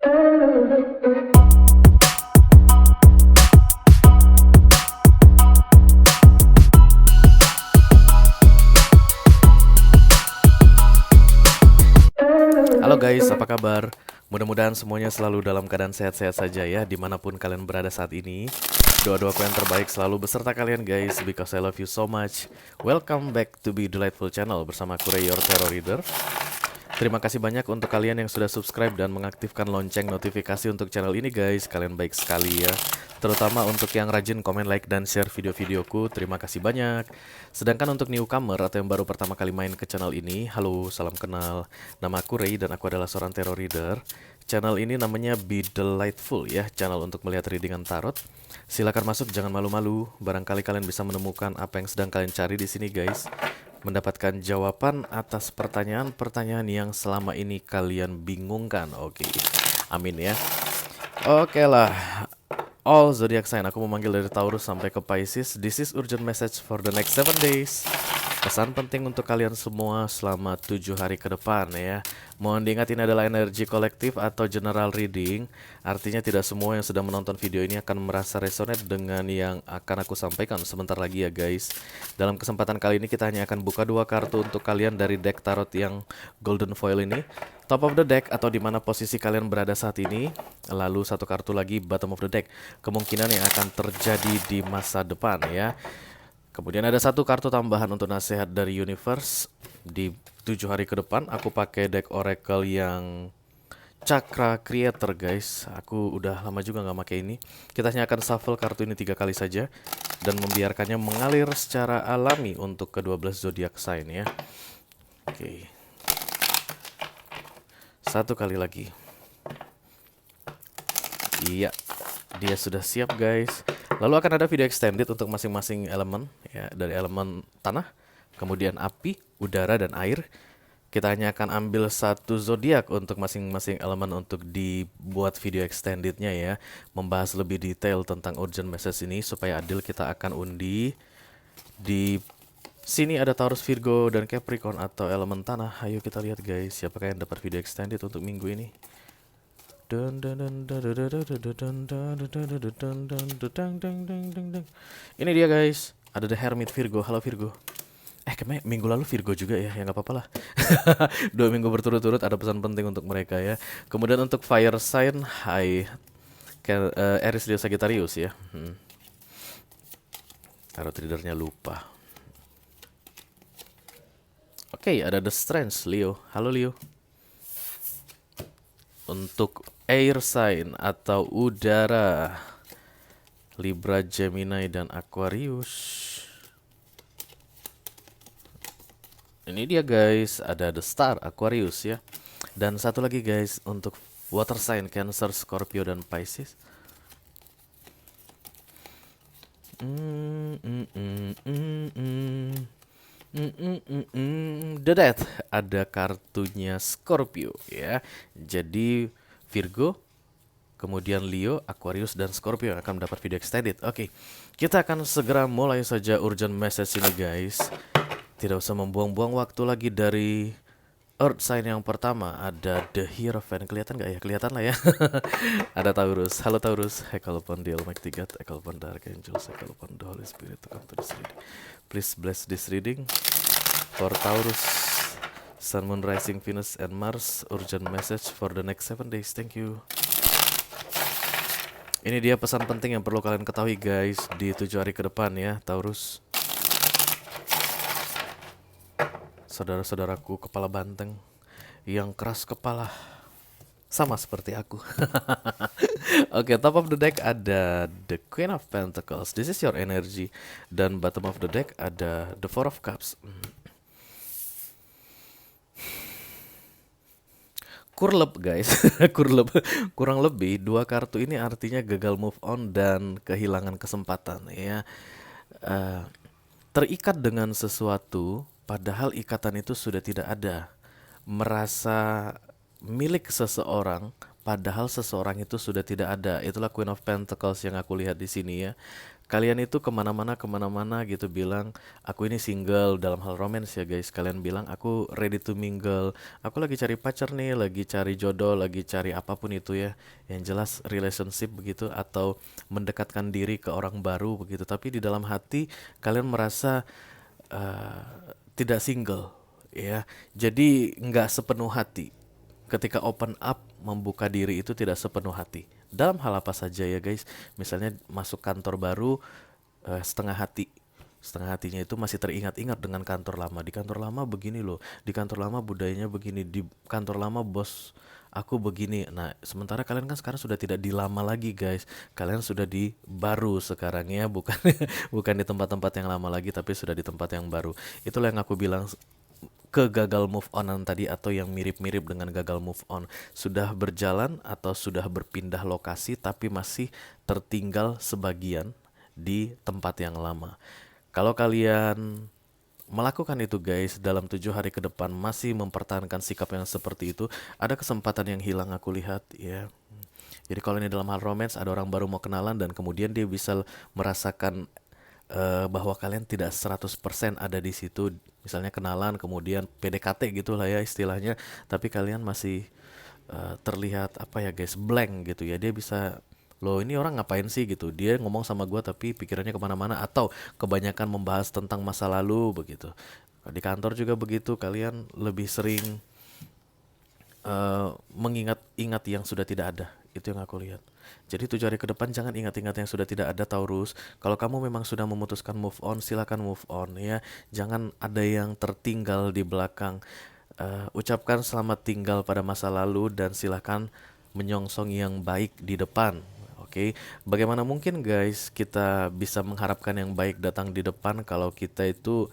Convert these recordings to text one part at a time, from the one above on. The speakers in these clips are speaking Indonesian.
Halo guys, apa kabar? Mudah-mudahan semuanya selalu dalam keadaan sehat-sehat saja ya, dimanapun kalian berada saat ini. Doa-doaku yang terbaik selalu beserta kalian guys, because I love you so much. Welcome back to Be Delightful Channel bersama aku Ray, your Terror Reader. Terima kasih banyak untuk kalian yang sudah subscribe dan mengaktifkan lonceng notifikasi untuk channel ini guys. Kalian baik sekali ya. Terutama untuk yang rajin komen, like, dan share video-videoku. Terima kasih banyak. Sedangkan untuk newcomer atau yang baru pertama kali main ke channel ini, halo, salam kenal. Nama aku Ray dan aku adalah seorang terror reader. Channel ini namanya Be Delightful ya, channel untuk melihat readingan tarot. Silakan masuk, jangan malu-malu. Barangkali kalian bisa menemukan apa yang sedang kalian cari di sini guys. Mendapatkan jawaban atas pertanyaan-pertanyaan yang selama ini kalian bingungkan. Oke, amin ya. Oke lah, all zodiac sign, aku memanggil dari Taurus sampai ke Pisces. This is urgent message for the next 7 days. Pesan penting untuk kalian semua selama 7 hari ke depan ya. Mohon diingat ini adalah energi kolektif atau general reading. Artinya tidak semua yang sedang menonton video ini akan merasa resonate dengan yang akan aku sampaikan sebentar lagi ya guys. Dalam kesempatan kali ini kita hanya akan buka 2 kartu untuk kalian dari deck tarot yang golden foil ini. Top of the deck atau di mana posisi kalian berada saat ini. Lalu 1 kartu lagi bottom of the deck, kemungkinan yang akan terjadi di masa depan ya. Kemudian ada 1 kartu tambahan untuk nasihat dari universe. Di 7 hari ke depan aku pakai deck oracle yang Chakra Creator guys. Aku udah lama juga nggak pakai ini. Kita hanya akan shuffle kartu ini 3 kali saja dan membiarkannya mengalir secara alami untuk ke-12 zodiac sign ya. Oke. 1 kali lagi. Iya, dia sudah siap guys. Lalu akan ada video extended untuk masing-masing elemen ya, dari elemen tanah, kemudian api, udara, dan air. Kita hanya akan ambil 1 zodiak untuk masing-masing elemen untuk dibuat video extendednya ya, membahas lebih detail tentang urgent message ini supaya adil. Kita akan undi. Di sini ada Taurus, Virgo, dan Capricorn atau elemen tanah. Ayo kita lihat guys, siapakah yang dapat video extended untuk minggu ini. Ini dia guys, ada The Hermit Virgo. Halo Virgo. Kayaknya minggu lalu Virgo juga ya, nggak apa-apa lah. 2 minggu berturut-turut ada pesan penting untuk mereka ya. Kemudian untuk fire sign, hai Aries, Leo, Sagittarius ya. Tarot readernya lupa. Oke, ada The Strange, Leo. Halo Leo. Untuk air sign atau udara, Libra, Gemini, dan Aquarius. Ini dia guys, ada The Star, Aquarius ya. Dan 1 lagi guys untuk water sign, Cancer, Scorpio, dan Pisces. The Death, ada kartunya Scorpio ya. Jadi Virgo, kemudian Leo, Aquarius, dan Scorpio yang akan mendapat video extended. Oke, kita akan segera mulai saja urgent message ini guys. Tidak usah membuang-buang waktu lagi. Dari Earth sign yang pertama ada The Hierophant. Kelihatan nggak ya? Kelihatan lah ya. Ada Taurus. Halo Taurus. I call upon the Almighty God, I call upon the Archangels, I call upon the Holy Spirit to come to this reading. Please bless this reading for Taurus, Sun, Moon, Rising, Venus, and Mars. Urgent message for the next 7 days. Thank you. Ini dia pesan penting yang perlu kalian ketahui guys di 7 hari ke depan ya, Taurus. Saudara-saudaraku kepala banteng yang keras kepala, sama seperti aku. Oke, top of the deck ada The Queen of Pentacles. This is your energy. Dan bottom of the deck ada The Four of Cups. Kurlep guys. Kurlep. Kurang lebih 2 kartu ini artinya gagal move on dan kehilangan kesempatan ya. Terikat dengan sesuatu padahal ikatan itu sudah tidak ada. Merasa milik seseorang padahal seseorang itu sudah tidak ada. Itulah Queen of Pentacles yang aku lihat di sini ya. Kalian itu kemana-mana gitu bilang, aku ini single dalam hal romance ya guys. Kalian bilang, aku ready to mingle. Aku lagi cari pacar nih, lagi cari jodoh, lagi cari apapun itu ya. Yang jelas relationship begitu, atau mendekatkan diri ke orang baru begitu. Tapi di dalam hati kalian merasa eh, tidak single ya. Jadi nggak sepenuh hati. Ketika open up, membuka diri itu tidak sepenuh hati. Dalam hal apa saja ya guys. Misalnya masuk kantor baru, setengah hati. Setengah hatinya itu masih teringat-ingat dengan kantor lama. Di kantor lama begini loh. Di kantor lama budayanya begini. Di kantor lama bos aku begini. Nah, sementara kalian kan sekarang sudah tidak di lama lagi guys. Kalian sudah di baru sekarang ya, bukan bukan di tempat-tempat yang lama lagi, tapi sudah di tempat yang baru. Itulah yang aku bilang ke gagal move onan tadi, atau yang mirip-mirip dengan gagal move on. Sudah berjalan atau sudah berpindah lokasi tapi masih tertinggal sebagian di tempat yang lama. Kalau kalian melakukan itu guys, dalam 7 hari ke depan masih mempertahankan sikap yang seperti itu, ada kesempatan yang hilang aku lihat ya. Jadi kalau ini dalam hal romance, ada orang baru mau kenalan dan kemudian dia bisa merasakan bahwa kalian tidak 100% ada di situ. Misalnya kenalan kemudian PDKT gitulah ya istilahnya, tapi kalian masih terlihat apa ya guys, blank gitu ya. Dia bisa, loh ini orang ngapain sih gitu, dia ngomong sama gua tapi pikirannya kemana-mana, atau kebanyakan membahas tentang masa lalu begitu. Di kantor juga begitu, kalian lebih sering mengingat-ingat yang sudah tidak ada. Itu yang aku lihat. Jadi 7 hari ke depan jangan ingat-ingat yang sudah tidak ada, Taurus. Kalau kamu memang sudah memutuskan move on, silakan move on ya. Jangan ada yang tertinggal di belakang. Ucapkan selamat tinggal pada masa lalu dan silakan menyongsong yang baik di depan. Oke, bagaimana mungkin guys kita bisa mengharapkan yang baik datang di depan kalau kita itu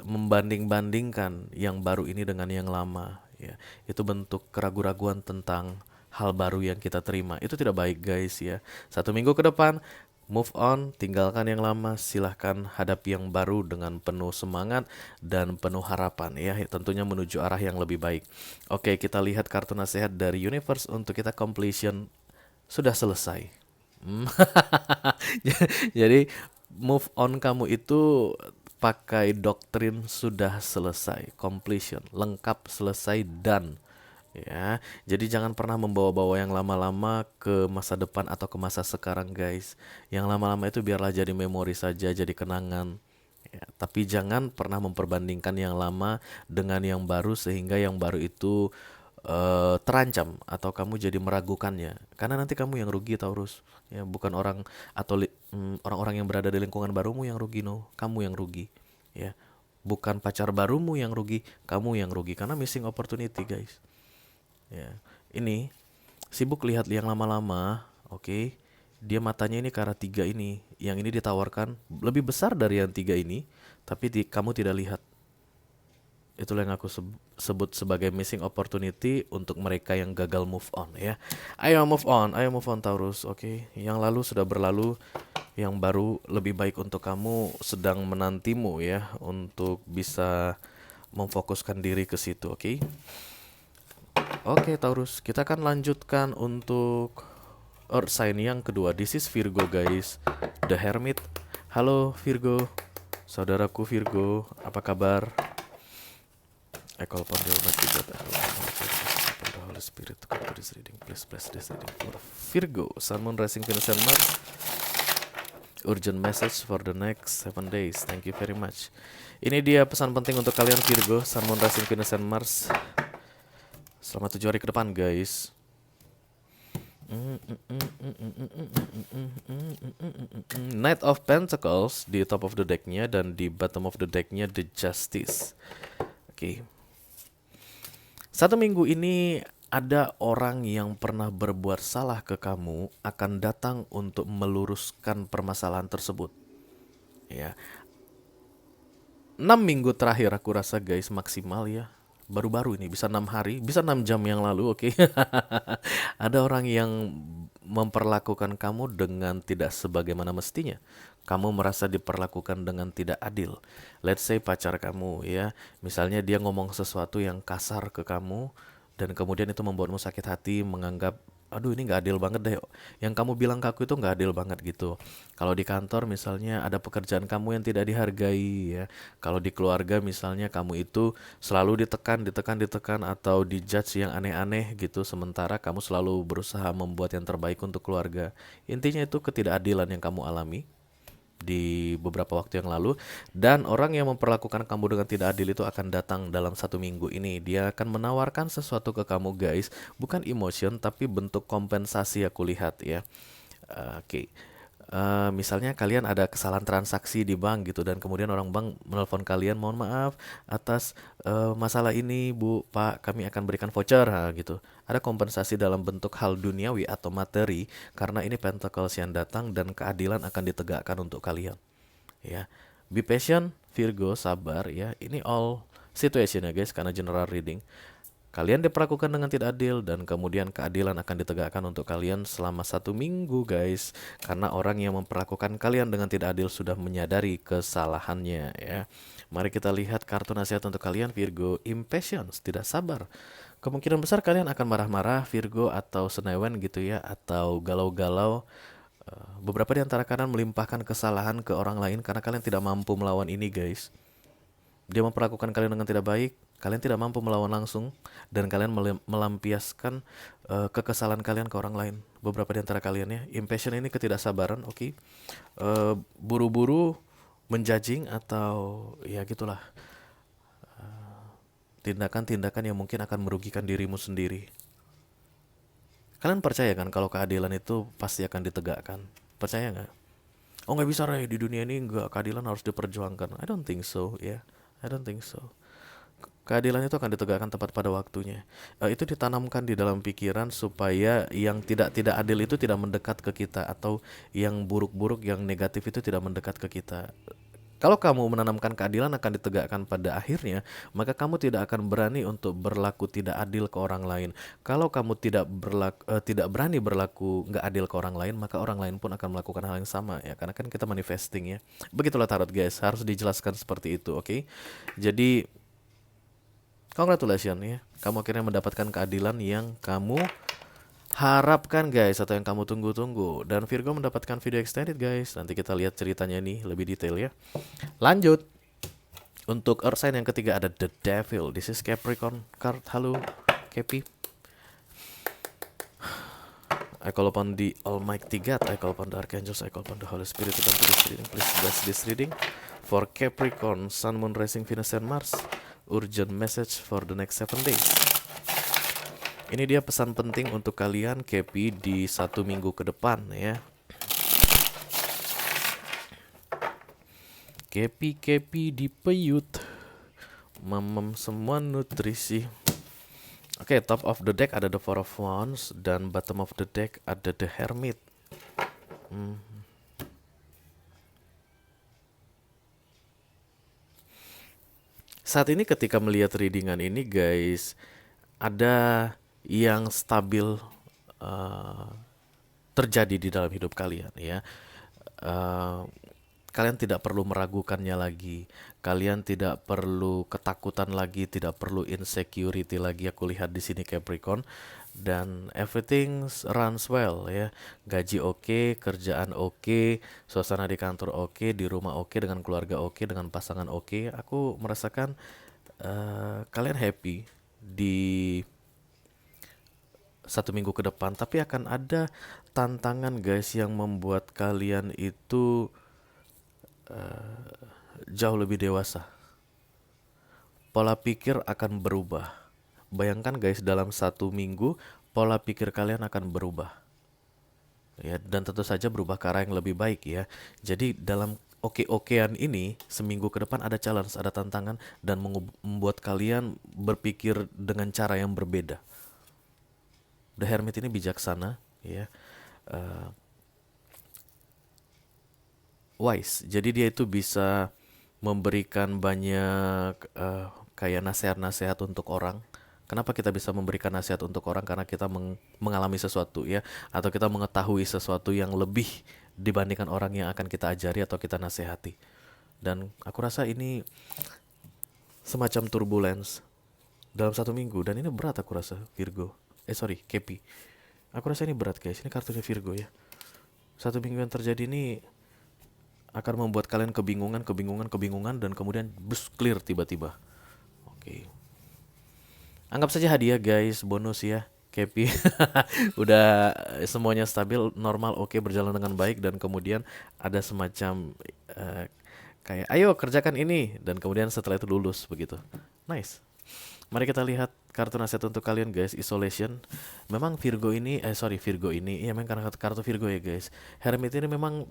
membanding-bandingkan yang baru ini dengan yang lama ya. Itu bentuk keraguan-raguan tentang hal baru yang kita terima. Itu tidak baik guys ya. 1 minggu ke depan move on, tinggalkan yang lama, silahkan hadapi yang baru dengan penuh semangat dan penuh harapan ya, tentunya menuju arah yang lebih baik. Oke, kita lihat kartu nasihat dari universe untuk kita. Completion sudah selesai. Jadi move on kamu itu pakai doktrin sudah selesai, completion, lengkap, selesai, dan ya. Jadi jangan pernah membawa-bawa yang lama-lama ke masa depan atau ke masa sekarang guys. Yang lama-lama itu biarlah jadi memori saja, jadi kenangan ya. Tapi jangan pernah memperbandingkan yang lama dengan yang baru sehingga yang baru itu terancam atau kamu jadi meragukannya. Karena nanti kamu yang rugi Taurus ya, bukan orang atau orang-orang yang berada di lingkungan barumu yang rugi, no, kamu yang rugi ya. Bukan pacar barumu yang rugi, kamu yang rugi karena missing opportunity guys. Ya, ini sibuk lihat yang lama-lama, oke. Dia matanya ini ke arah 3 ini, yang ini ditawarkan lebih besar dari yang 3 ini, tapi kamu tidak lihat. Itulah yang aku sebut sebagai missing opportunity untuk mereka yang gagal move on ya. Ayo move on Taurus, oke. Yang lalu sudah berlalu, yang baru lebih baik untuk kamu sedang menantimu ya, untuk bisa memfokuskan diri ke situ, oke. Oke Taurus, kita akan lanjutkan untuk Earth sign yang kedua. This is Virgo guys, The Hermit. Halo Virgo, saudaraku Virgo, apa kabar? I call upon the Almighty God, the Holy Spirit to come to this reading. Please bless this reading for Virgo, Sun, Moon, Rising, Venus, and Mars. Urgent message for the next 7 days. Thank you very much. Ini dia pesan penting untuk kalian Virgo, Sun, Moon, Rising, Venus, and Mars. Selama 7 hari ke depan guys. Knight of Pentacles di top of the decknya, dan di bottom of the decknya The Justice. Oke. 1 minggu ini ada orang yang pernah berbuat salah ke kamu akan datang untuk meluruskan permasalahan tersebut. Ya. 6 minggu terakhir aku rasa guys maksimal ya. Baru-baru ini bisa 6 hari, bisa 6 jam yang lalu, oke. Ada orang yang memperlakukan kamu dengan tidak sebagaimana mestinya. Kamu merasa diperlakukan dengan tidak adil. Let's say pacar kamu ya, misalnya dia ngomong sesuatu yang kasar ke kamu, dan kemudian itu membuatmu sakit hati, menganggap aduh ini nggak adil banget deh, yang kamu bilang ke aku itu nggak adil banget gitu. Kalau di kantor misalnya ada pekerjaan kamu yang tidak dihargai ya, kalau di keluarga misalnya kamu itu selalu ditekan ditekan ditekan atau dijudge yang aneh-aneh gitu, sementara kamu selalu berusaha membuat yang terbaik untuk keluarga. Intinya itu ketidakadilan yang kamu alami di beberapa waktu yang lalu, dan orang yang memperlakukan kamu dengan tidak adil itu akan datang dalam 1 minggu ini. Dia akan menawarkan sesuatu ke kamu guys, bukan emotion tapi bentuk kompensasi, aku lihat ya. Oke. Misalnya kalian ada kesalahan transaksi di bank gitu, dan kemudian orang bank menelpon kalian, mohon maaf atas masalah ini Bu, Pak, kami akan berikan voucher gitu. Ada kompensasi dalam bentuk hal duniawi atau materi, karena ini Pentacles yang datang dan keadilan akan ditegakkan untuk kalian ya. Be patient Virgo, sabar ya. Ini all situation ya guys, karena general reading. Kalian diperlakukan dengan tidak adil, dan kemudian keadilan akan ditegakkan untuk kalian selama 1 minggu guys. Karena orang yang memperlakukan kalian dengan tidak adil sudah menyadari kesalahannya ya. Mari kita lihat kartu nasihat untuk kalian Virgo. Impatience, tidak sabar. Kemungkinan besar kalian akan marah-marah Virgo, atau senewen gitu ya, atau galau-galau. Beberapa di antara kalian melimpahkan kesalahan ke orang lain karena kalian tidak mampu melawan ini guys. Dia memperlakukan kalian dengan tidak baik, kalian tidak mampu melawan langsung, dan kalian melampiaskan kekesalan kalian ke orang lain. Beberapa di antara kalian ya, impatient ini ketidaksabaran, oke. Buru-buru menjudging atau ya gitulah, tindakan-tindakan yang mungkin akan merugikan dirimu sendiri. Kalian percaya kan kalau keadilan itu pasti akan ditegakkan? Percaya nggak? Oh nggak bisa Ray, di dunia ini nggak, keadilan harus diperjuangkan. I don't think so ya, I don't think so. Keadilan itu akan ditegakkan tepat pada waktunya. Itu ditanamkan di dalam pikiran supaya yang tidak adil itu tidak mendekat ke kita, atau yang buruk-buruk, yang negatif itu tidak mendekat ke kita. Kalau kamu menanamkan keadilan akan ditegakkan pada akhirnya, maka kamu tidak akan berani untuk berlaku tidak adil ke orang lain. Kalau kamu tidak berani berlaku nggak adil ke orang lain, maka orang lain pun akan melakukan hal yang sama ya. Karena kan kita manifesting ya. Begitulah tarot guys, harus dijelaskan seperti itu, oke? Jadi congratulations ya, kamu akhirnya mendapatkan keadilan yang kamu harapkan guys, atau yang kamu tunggu-tunggu. Dan Virgo mendapatkan video extended guys. Nanti kita lihat ceritanya nih lebih detail ya. Lanjut. Untuk Earth sign yang ketiga ada The Devil. This is Capricorn card. Halo Capi. I call upon the Almighty God, I call upon the Archangels, I call upon the Holy Spirit to come to this reading. Please bless this reading for Capricorn, Sun, Moon, Rising, Venus, and Mars. Urgent message for the next 7 days. Ini dia pesan penting untuk kalian Kepi di 1 minggu ke depan ya. Kepi di peyut, mamam semua nutrisi. Oke, top of the deck ada the Four of Wands, dan bottom of the deck ada the Hermit. Saat ini ketika melihat readingan ini guys, ada yang stabil terjadi di dalam hidup kalian ya. Kalian tidak perlu meragukannya lagi, kalian tidak perlu ketakutan lagi, tidak perlu insecurity lagi. Aku lihat di sini Capricorn, dan everything runs well ya. Gaji oke, kerjaan oke, suasana di kantor oke, di rumah oke, dengan keluarga oke, dengan pasangan oke. Aku merasakan kalian happy di 1 minggu ke depan, tapi akan ada tantangan guys yang membuat kalian itu jauh lebih dewasa. Pola pikir akan berubah. Bayangkan guys, dalam 1 minggu pola pikir kalian akan berubah ya, dan tentu saja berubah ke arah yang lebih baik ya. Jadi dalam oke-okean ini, seminggu ke depan ada challenge, ada tantangan, dan membuat kalian berpikir dengan cara yang berbeda. The Hermit ini bijaksana ya, wise. Jadi dia itu bisa memberikan banyak kayak nasihat-nasihat untuk orang. Kenapa kita bisa memberikan nasihat untuk orang? Karena kita mengalami sesuatu ya, atau kita mengetahui sesuatu yang lebih dibandingkan orang yang akan kita ajari atau kita nasihati. Dan aku rasa ini semacam turbulence. dalam 1 minggu. Dan ini berat aku rasa, Virgo. Sorry, Kepi. Aku rasa ini berat guys, ini kartunya Virgo ya. 1 minggu yang terjadi ini akan membuat kalian kebingungan, dan kemudian bus clear tiba-tiba. Oke. Anggap saja hadiah guys, bonus ya, Kepi. Udah semuanya stabil, normal, oke, berjalan dengan baik, dan kemudian ada semacam kayak ayo kerjakan ini, dan kemudian setelah itu lulus begitu. Nice. Mari kita lihat kartu nasihat untuk kalian guys. Isolation. Memang Virgo ini, Virgo ini, ya memang karena kartu Virgo ya guys. Hermit ini memang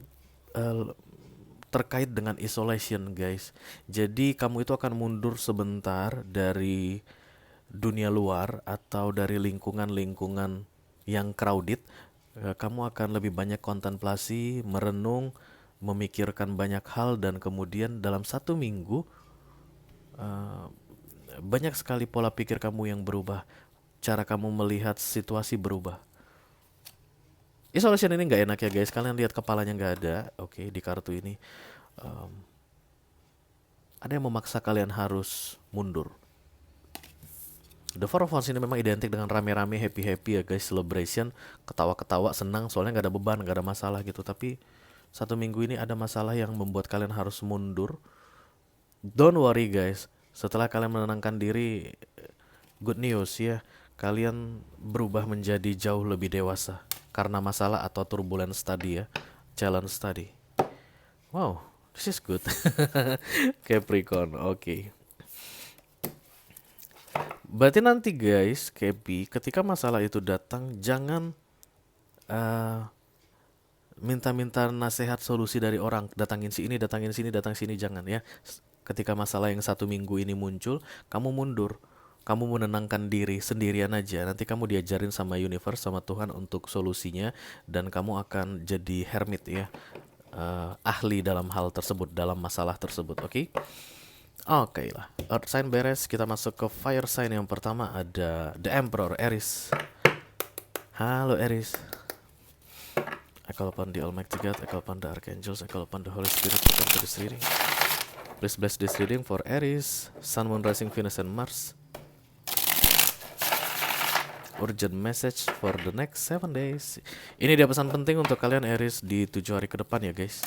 terkait dengan isolation guys. Jadi kamu itu akan mundur sebentar dari dunia luar atau dari lingkungan-lingkungan yang crowded. Kamu akan lebih banyak kontemplasi, merenung, memikirkan banyak hal, dan kemudian dalam 1 minggu banyak sekali pola pikir kamu yang berubah, cara kamu melihat situasi berubah. Isolation ini nggak enak ya guys, kalian lihat kepalanya nggak ada, oke, di kartu ini. Ada yang memaksa kalian harus mundur. The Four of Wands ini memang identik dengan rame-rame, happy-happy ya guys, celebration, ketawa-ketawa, senang, soalnya nggak ada beban, nggak ada masalah gitu. Tapi 1 minggu ini ada masalah yang membuat kalian harus mundur. Don't worry guys, setelah kalian menenangkan diri, good news ya, kalian berubah menjadi jauh lebih dewasa karena masalah atau turbulence tadi ya, challenge tadi. Wow, this is good. Capricorn, oke. Berarti nanti guys, Capi, ketika masalah itu datang, jangan minta-minta nasihat solusi dari orang, datangin sini, datangin sini, datang sini, jangan ya. Ketika masalah yang 1 minggu ini muncul, kamu mundur, kamu menenangkan diri sendirian aja. Nanti kamu diajarin sama universe, sama Tuhan untuk solusinya, dan kamu akan jadi hermit ya, ahli dalam hal tersebut, dalam masalah tersebut. Oke? Oke lah, Earth sign beres, kita masuk ke fire sign. Yang pertama ada The Emperor, Aries. Halo Aries. I call upon the Almighty God, I call upon the Archangels, I call upon the Holy Spirit to come to this reading. Please bless this reading for Aries, Sun, Moon, Rising, Venus, and Mars. Urgent message for the next 7 days. Ini dia pesan penting untuk kalian Aries di 7 hari ke depan ya guys.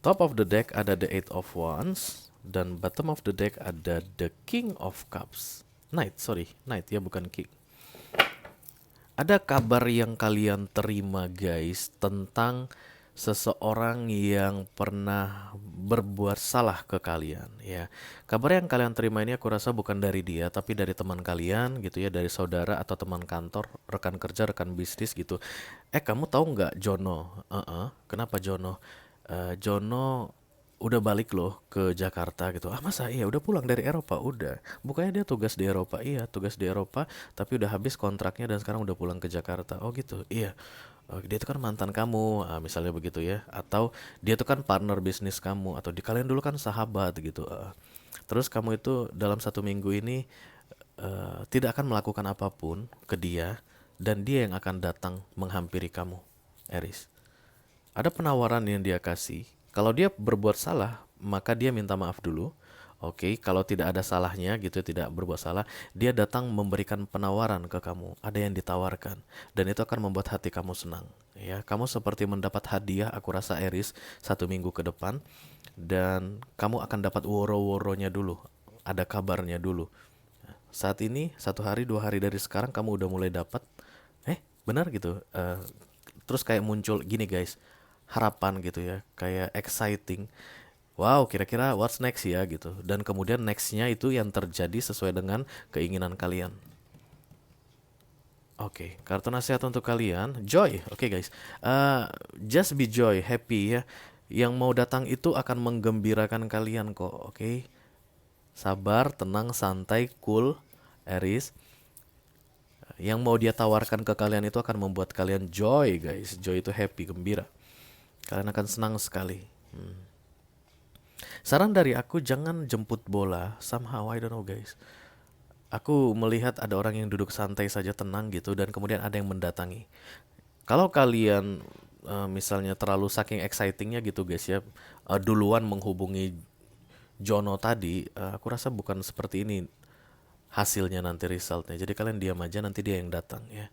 Top of the deck ada the Eight of Wands, dan bottom of the deck ada the King of Cups. Knight ya, bukan King. Ada kabar yang kalian terima guys tentang seseorang yang pernah berbuat salah ke kalian ya. Kabar yang kalian terima ini aku rasa bukan dari dia, tapi dari teman kalian gitu ya, dari saudara atau teman kantor, rekan kerja, rekan bisnis gitu. Kamu tahu nggak Jono? Kenapa Jono? Jono udah balik loh ke Jakarta gitu. Masa iya udah pulang dari Eropa? Udah. Bukannya dia tugas di Eropa? Iya, tugas di Eropa, tapi udah habis kontraknya dan sekarang udah pulang ke Jakarta. Oh gitu. Iya. Dia itu kan mantan kamu, misalnya begitu ya. Atau dia itu kan partner bisnis kamu, atau di kalian dulu kan sahabat gitu. Terus kamu itu dalam 1 minggu ini tidak akan melakukan apapun ke dia, dan dia yang akan datang menghampiri kamu, Aries. Ada penawaran yang dia kasih. Kalau dia berbuat salah, maka dia minta maaf dulu. Oke, kalau tidak ada salahnya gitu, tidak berbuat salah, dia datang memberikan penawaran ke kamu. Ada yang ditawarkan, dan itu akan membuat hati kamu senang. Ya, kamu seperti mendapat hadiah, aku rasa Aries, 1 minggu ke depan, dan kamu akan dapat woro-woronya dulu. Ada kabarnya dulu. Saat ini 1 hari 2 hari dari sekarang kamu udah mulai dapat. Benar gitu. Terus kayak muncul gini guys, harapan gitu ya, kayak exciting. Wow, kira-kira what's next ya gitu. Dan kemudian nextnya itu yang terjadi sesuai dengan keinginan kalian. Oke, kartu nasihat untuk kalian, joy. Oke guys, just be joy, happy ya. Yang mau datang itu akan menggembirakan kalian kok. Oke, sabar, tenang, santai, cool, Aries. Yang mau dia tawarkan ke kalian itu akan membuat kalian joy guys. Joy itu happy, gembira. Kalian akan senang sekali. Saran dari aku, jangan jemput bola. Somehow I don't know guys, aku melihat ada orang yang duduk santai saja, tenang gitu, dan kemudian ada yang mendatangi. Kalau kalian misalnya terlalu saking excitingnya gitu guys ya, duluan menghubungi Jono tadi, aku rasa bukan seperti ini hasilnya nanti resultnya. Jadi kalian diam aja, nanti dia yang datang ya.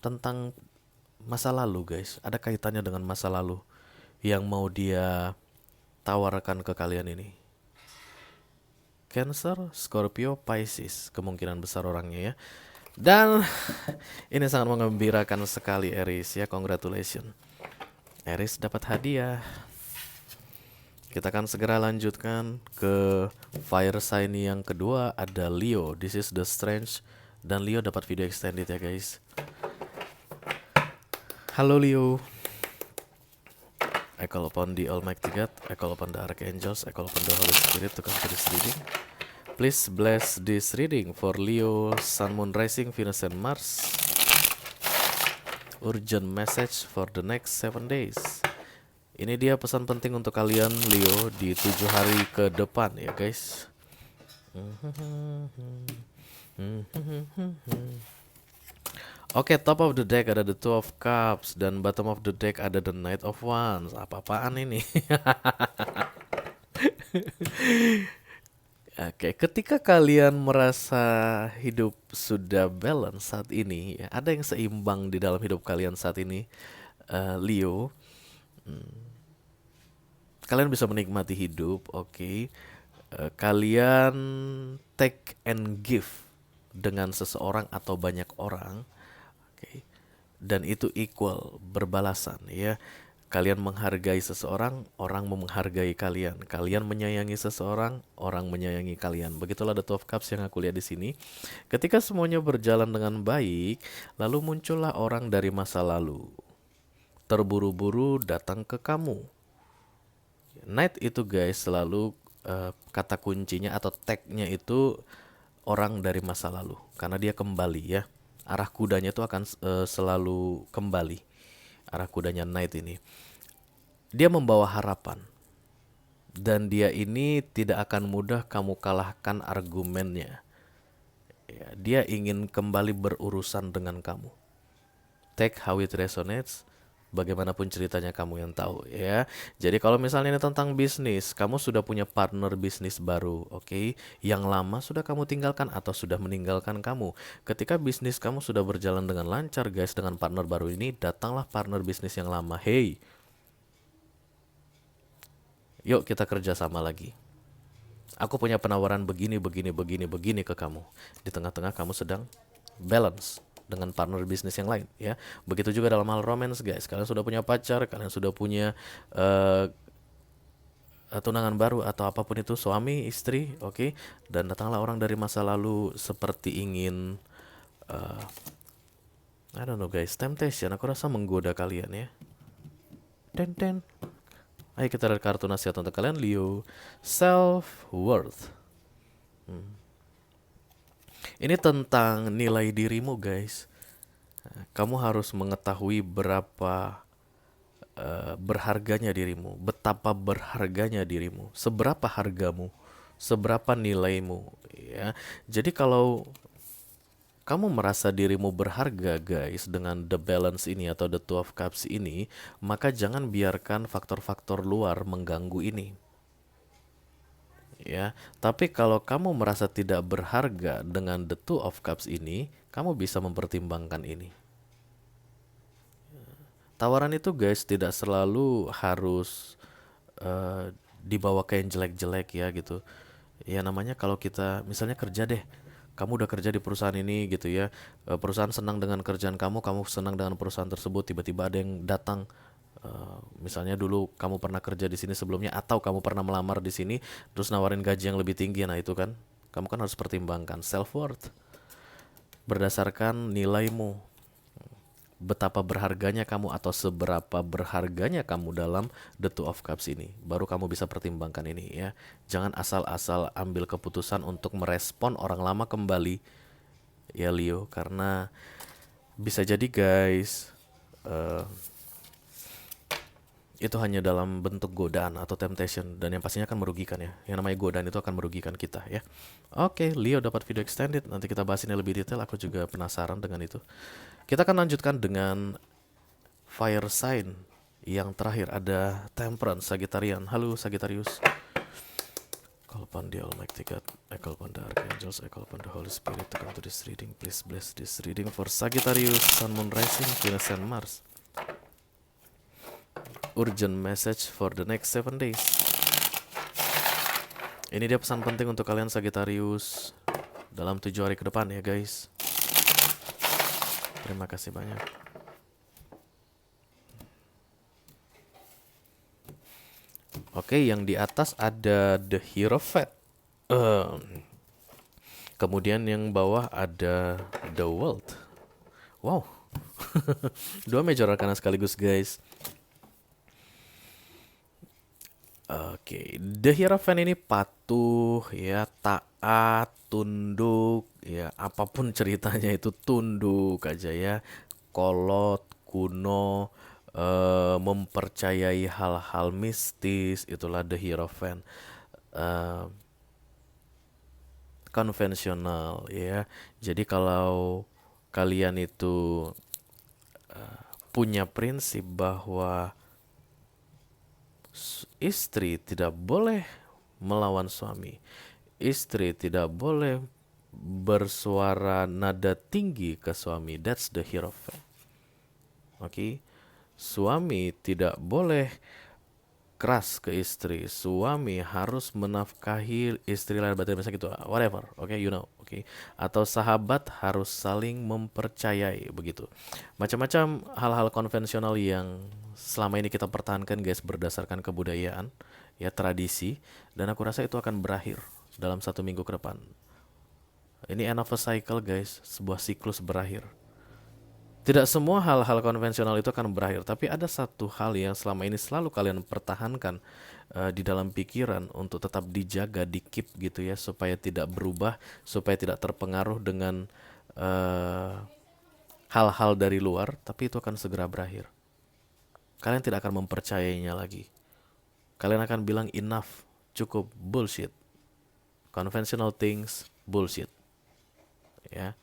Tentang masa lalu guys, ada kaitannya dengan masa lalu yang mau dia tawarkan ke kalian ini. Cancer, Scorpio, Pisces, kemungkinan besar orangnya ya. Dan ini sangat mengembirakan sekali Aries ya, congratulations. Aries dapat hadiah. Kita akan segera lanjutkan ke fire sign yang kedua, ada Leo. This is the strange, dan Leo dapat video extended ya guys. Halo Leo. I call upon the Almighty God, I call upon the Archangels, I call upon the Holy Spirit to come to this reading. Please bless this reading for Leo, Sun, Moon, Rising, Venus, and Mars. Urgent message for the next 7 days. Ini dia pesan penting untuk kalian Leo di 7 hari ke depan ya guys. Oke, top of the deck ada the Two of Cups, dan bottom of the deck ada the Knight of Wands. Apa-apaan ini? Oke, ketika kalian merasa hidup sudah balance saat ini, ya, ada yang seimbang di dalam hidup kalian saat ini, Leo, kalian bisa menikmati hidup, oke. Kalian take and give dengan seseorang atau banyak orang, oke. Dan itu equal, berbalasan ya. Kalian menghargai seseorang, orang menghargai kalian. Kalian menyayangi seseorang, orang menyayangi kalian. Begitulah the Two of Cups yang aku lihat di sini. Ketika semuanya berjalan dengan baik, lalu muncullah orang dari masa lalu, terburu-buru datang ke kamu. Knight itu guys selalu kata kuncinya atau tagnya itu orang dari masa lalu, karena dia kembali ya. Arah kudanya itu akan selalu kembali. Arah kudanya Knight ini, dia membawa harapan, dan dia ini tidak akan mudah kamu kalahkan argumennya ya. Dia ingin kembali berurusan dengan kamu. Take how it resonates, bagaimanapun ceritanya kamu yang tahu ya. Jadi kalau misalnya ini tentang bisnis, kamu sudah punya partner bisnis baru, oke. Yang lama sudah kamu tinggalkan atau sudah meninggalkan kamu. Ketika bisnis kamu sudah berjalan dengan lancar guys dengan partner baru ini, datanglah partner bisnis yang lama. Hey, yuk kita kerja sama lagi. Aku punya penawaran begini ke kamu. Di tengah-tengah kamu sedang balance dengan partner bisnis yang lain ya. Begitu juga dalam hal romance guys. Kalian sudah punya pacar, kalian sudah punya tunangan baru atau apapun itu, suami, istri, oke. Dan datanglah orang dari masa lalu seperti ingin I don't know guys, temptation. Aku rasa menggoda kalian ya. Ten. Ayo kita lihat kartu nasihat untuk kalian Leo. Self-worth. Ini tentang nilai dirimu guys. Kamu harus mengetahui berapa berharganya dirimu, betapa berharganya dirimu, seberapa hargamu, seberapa nilaimu ya. Jadi kalau kamu merasa dirimu berharga guys dengan the balance ini atau the Two of Cups ini, maka jangan biarkan faktor-faktor luar mengganggu ini ya. Tapi kalau kamu merasa tidak berharga dengan the Two of Cups ini, kamu bisa mempertimbangkan ini. Tawaran itu guys tidak selalu harus dibawa ke yang jelek-jelek ya gitu. Ya namanya kalau kita misalnya kerja deh, kamu udah kerja di perusahaan ini gitu ya, perusahaan senang dengan kerjaan kamu, kamu senang dengan perusahaan tersebut, tiba-tiba ada yang datang, misalnya dulu kamu pernah kerja di sini sebelumnya atau kamu pernah melamar di sini, terus nawarin gaji yang lebih tinggi. Nah itu kan, kamu kan harus pertimbangkan self worth berdasarkan nilaimu, betapa berharganya kamu atau seberapa berharganya kamu dalam the Two of Cups ini. Baru kamu bisa pertimbangkan ini ya. Jangan asal-asal ambil keputusan untuk merespon orang lama kembali ya Leo, karena bisa jadi guys itu hanya dalam bentuk godaan atau temptation, dan yang pastinya akan merugikan ya. Yang namanya godaan itu akan merugikan kita ya. Oke, Leo dapat video extended. Nanti kita bahas ini lebih detail. Aku juga penasaran dengan itu. Kita akan lanjutkan dengan fire sign. Yang terakhir ada Temperance, Sagittarian. Halo Sagittarius. Call upon the Almighty God, I call upon the Archangels, I call upon the Holy Spirit to come to this reading. Please bless this reading for Sagittarius, Sun, Moon, Rising, Venus, and Mars. Urgent message for the next 7 days. Ini dia pesan penting untuk kalian Sagittarius dalam 7 hari ke depan ya guys. Terima kasih banyak. Oke, yang di atas ada The Hierophant. Kemudian yang bawah ada The World. Wow. 2 major arcana sekaligus guys. Oke, The Hierophant ini patuh ya, taat, tunduk ya, apapun ceritanya itu tunduk aja ya. Kolot, kuno, mempercayai hal-hal mistis, itulah The Hierophant. Konvensional ya. Jadi kalau kalian itu punya prinsip bahwa istri tidak boleh melawan suami, istri tidak boleh bersuara nada tinggi ke suami, that's the Hierophant. Oke. Suami tidak boleh keras ke istri, suami harus menafkahi istri lain, berarti misalnya gitu, whatever, you know, atau sahabat harus saling mempercayai, begitu. Macam-macam hal-hal konvensional yang selama ini kita pertahankan guys berdasarkan kebudayaan, ya tradisi, dan aku rasa itu akan berakhir dalam 1 minggu ke depan. Ini end of a cycle guys, sebuah siklus berakhir. Tidak semua hal-hal konvensional itu akan berakhir, tapi ada satu hal yang selama ini selalu kalian pertahankan di dalam pikiran untuk tetap dijaga, di-keep gitu ya, supaya tidak berubah, supaya tidak terpengaruh dengan hal-hal dari luar, tapi itu akan segera berakhir. Kalian tidak akan mempercayainya lagi. Kalian akan bilang enough, cukup, bullshit. Conventional things, bullshit. Ya.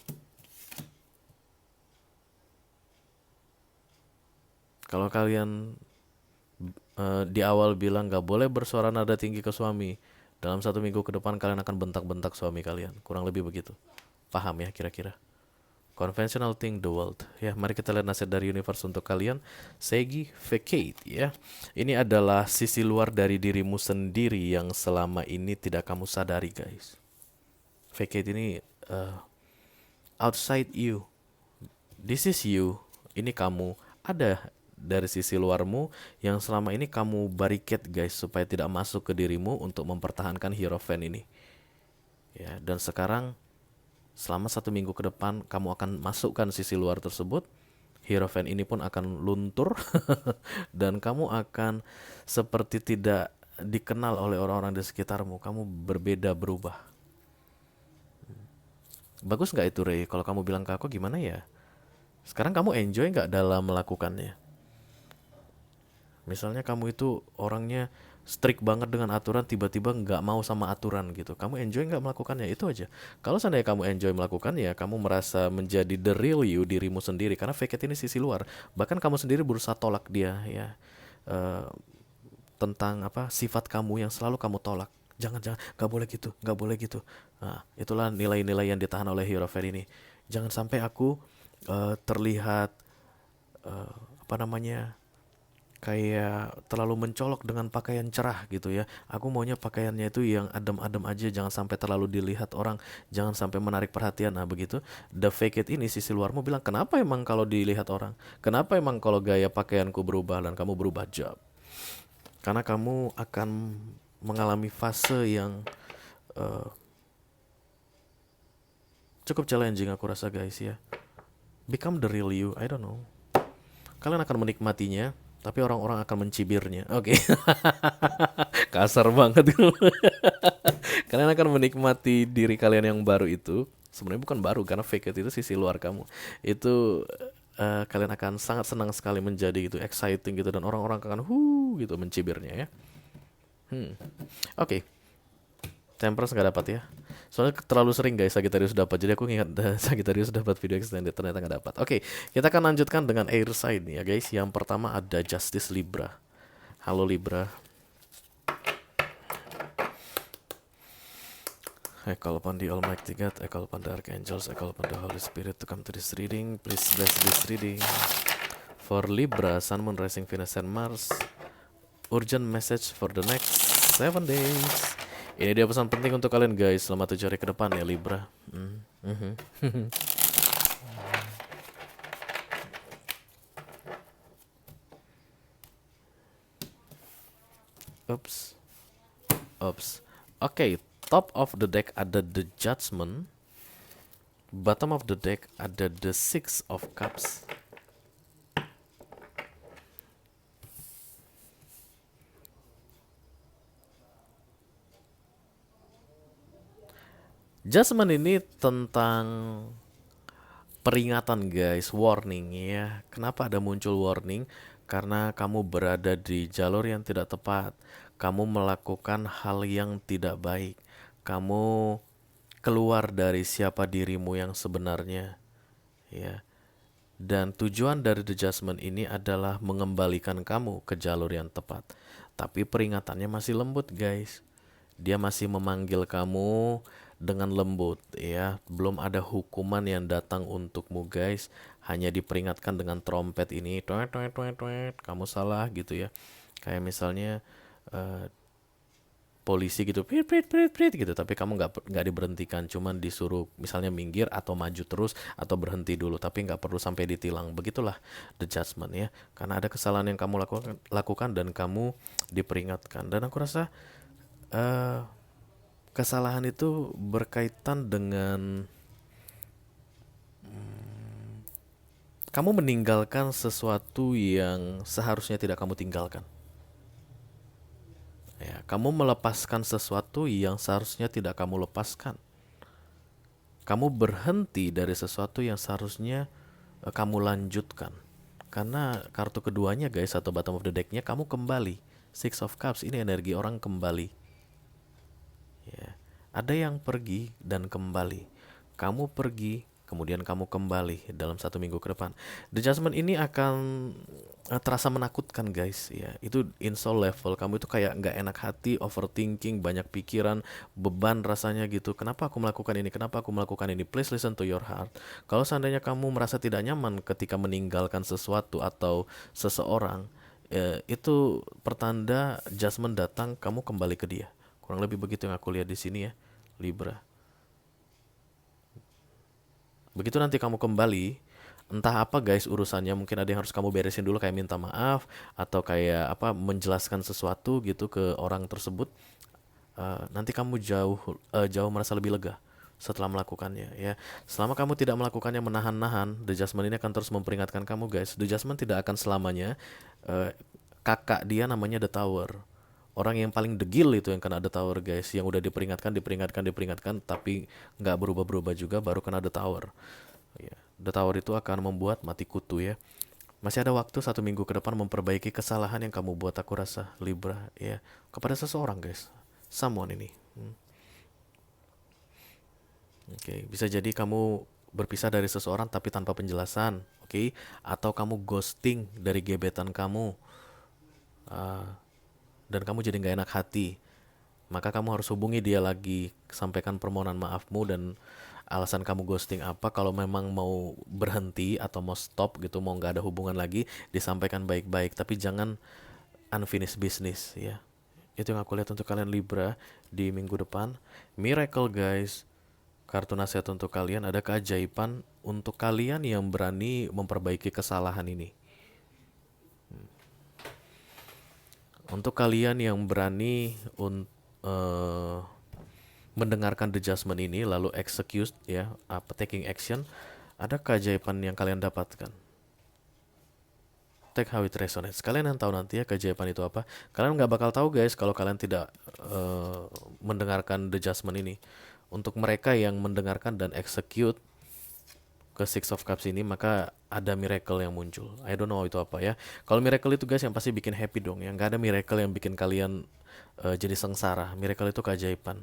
Kalau kalian di awal bilang gak boleh bersuara nada tinggi ke suami, dalam 1 minggu ke depan kalian akan bentak-bentak suami kalian. Kurang lebih begitu. Paham ya kira-kira? Conventional thing, the world. Ya, mari kita lihat nasihat dari universe untuk kalian. Segi vacate ya. Ini adalah sisi luar dari dirimu sendiri yang selama ini tidak kamu sadari guys. Vacate ini outside you. This is you. Ini kamu. Ada dari sisi luarmu yang selama ini kamu barricade guys, supaya tidak masuk ke dirimu untuk mempertahankan Hierophant ini ya. Dan sekarang selama 1 minggu ke depan kamu akan masukkan sisi luar tersebut, Hierophant ini pun akan luntur dan kamu akan seperti tidak dikenal oleh orang-orang di sekitarmu. Kamu berbeda, berubah. Bagus gak itu Ray? Kalau kamu bilang ke aku gimana ya? Sekarang kamu enjoy gak dalam melakukannya? Misalnya kamu itu orangnya strict banget dengan aturan, tiba-tiba nggak mau sama aturan gitu. Kamu enjoy nggak melakukannya? Itu aja. Kalau seandainya kamu enjoy melakukannya, kamu merasa menjadi the real you, dirimu sendiri. Karena fake it ini sisi luar. Bahkan kamu sendiri berusaha tolak dia ya. Tentang sifat kamu yang selalu kamu tolak. Jangan, nggak boleh gitu, nggak boleh gitu. Nah, itulah nilai-nilai yang ditahan oleh Hierophant ini. Jangan sampai aku terlihat kayak terlalu mencolok dengan pakaian cerah gitu ya. Aku maunya pakaiannya itu yang adem-adem aja, jangan sampai terlalu dilihat orang, jangan sampai menarik perhatian. Nah begitu, the fake it ini sisi luarmu bilang, kenapa emang kalau dilihat orang? Kenapa emang kalau gaya pakaianku berubah dan kamu berubah job? Karena kamu akan mengalami fase yang cukup challenging aku rasa guys ya. Become the real you, I don't know. Kalian akan menikmatinya, tapi orang-orang akan mencibirnya. Oke. Kasar banget. Kalian akan menikmati diri kalian yang baru itu. Sebenarnya bukan baru, karena fake it itu sisi luar kamu. Itu kalian akan sangat senang sekali menjadi gitu, exciting gitu, dan orang-orang akan gitu mencibirnya ya. Oke. Temperance nggak dapat ya. Soalnya terlalu sering guys Sagittarius dapat. Jadi aku ingat Sagittarius dapat video extended, ternyata nggak dapat. Oke, kita akan lanjutkan dengan air sign ya guys. Yang pertama ada Justice Libra. Halo Libra. I call upon the Almighty God, I call upon the Archangels, I call upon the Holy Spirit to come to this reading. Please bless this reading. For Libra, Sun, Moon, Rising, Venus, and Mars. Urgent message for the next 7 days. Ini dia pesan penting untuk kalian guys selama 7 hari ke depan ya Libra. Oops. Oke, top of the deck ada the Judgment. Bottom of the deck ada the Six of Cups. Judgment ini tentang peringatan guys, warning ya. Kenapa ada muncul warning? Karena kamu berada di jalur yang tidak tepat. Kamu melakukan hal yang tidak baik. Kamu keluar dari siapa dirimu yang sebenarnya. Ya. Dan tujuan dari The Judgment ini adalah mengembalikan kamu ke jalur yang tepat. Tapi peringatannya masih lembut guys. Dia masih memanggil kamu dengan lembut ya. Belum ada hukuman yang datang untukmu guys. Hanya diperingatkan dengan trompet ini. Tuet, tuet, tuet, tuet. Kamu salah gitu ya. Kayak misalnya polisi gitu, prit prit prit prit gitu, tapi kamu nggak diberhentikan, cuman disuruh misalnya minggir atau maju terus atau berhenti dulu, tapi nggak perlu sampai ditilang. Begitulah The Judgment ya, karena ada kesalahan yang kamu lakukan dan kamu diperingatkan. Dan aku rasa kesalahan itu berkaitan dengan kamu meninggalkan sesuatu yang seharusnya tidak kamu tinggalkan. Ya, kamu melepaskan sesuatu yang seharusnya tidak kamu lepaskan. Kamu berhenti dari sesuatu yang seharusnya kamu lanjutkan. Karena kartu keduanya guys, atau bottom of the decknya, kamu kembali. Six of Cups, ini energi orang kembali. Ya. Ada yang pergi dan kembali. Kamu pergi, kemudian kamu kembali dalam 1 minggu ke depan. The Judgment ini akan terasa menakutkan guys ya. Itu in soul level, kamu itu kayak nggak enak hati, overthinking, banyak pikiran, beban rasanya gitu. Kenapa aku melakukan ini, kenapa aku melakukan ini? Please listen to your heart. Kalau seandainya kamu merasa tidak nyaman ketika meninggalkan sesuatu atau seseorang, itu pertanda Judgment datang, kamu kembali ke dia. Kurang lebih begitu yang aku lihat di sini ya Libra. Begitu nanti kamu kembali, entah apa guys urusannya, mungkin ada yang harus kamu beresin dulu, kayak minta maaf atau kayak apa, menjelaskan sesuatu gitu ke orang tersebut. Nanti kamu jauh merasa lebih lega setelah melakukannya ya. Selama kamu tidak melakukannya menahan-nahan, The Judgment ini akan terus memperingatkan kamu guys. The Judgment tidak akan selamanya. Kakak dia namanya The Tower. Orang yang paling degil itu yang kena The Tower guys, yang udah diperingatkan, tapi nggak berubah-berubah juga, baru kena The Tower. Ya, The Tower itu akan membuat mati kutu ya. Masih ada waktu 1 minggu ke depan memperbaiki kesalahan yang kamu buat, aku rasa Libra ya, kepada seseorang guys, someone ini. Oke, bisa jadi kamu berpisah dari seseorang tapi tanpa penjelasan, oke? Atau kamu ghosting dari gebetan kamu. Dan kamu jadi nggak enak hati, maka kamu harus hubungi dia lagi, sampaikan permohonan maafmu dan alasan kamu ghosting apa. Kalau memang mau berhenti atau mau stop gitu, mau nggak ada hubungan lagi, disampaikan baik-baik, tapi jangan unfinished business ya. Itu yang aku lihat untuk kalian Libra di minggu depan. Miracle guys, kartu nasihat untuk kalian, ada keajaiban untuk kalian yang berani memperbaiki kesalahan ini. Untuk kalian yang berani mendengarkan The Judgment ini lalu execute ya, taking action, ada keajaiban yang kalian dapatkan. Take how it resonates. Kalian yang tahu nanti ya keajaiban itu apa. Kalian nggak bakal tahu guys kalau kalian tidak mendengarkan The Judgment ini. Untuk mereka yang mendengarkan dan execute ke Six of Cups ini, maka ada miracle yang muncul. I don't know itu apa ya. Kalau miracle itu guys yang pasti bikin happy dong. Yang nggak ada miracle yang bikin kalian jadi sengsara. Miracle itu keajaiban.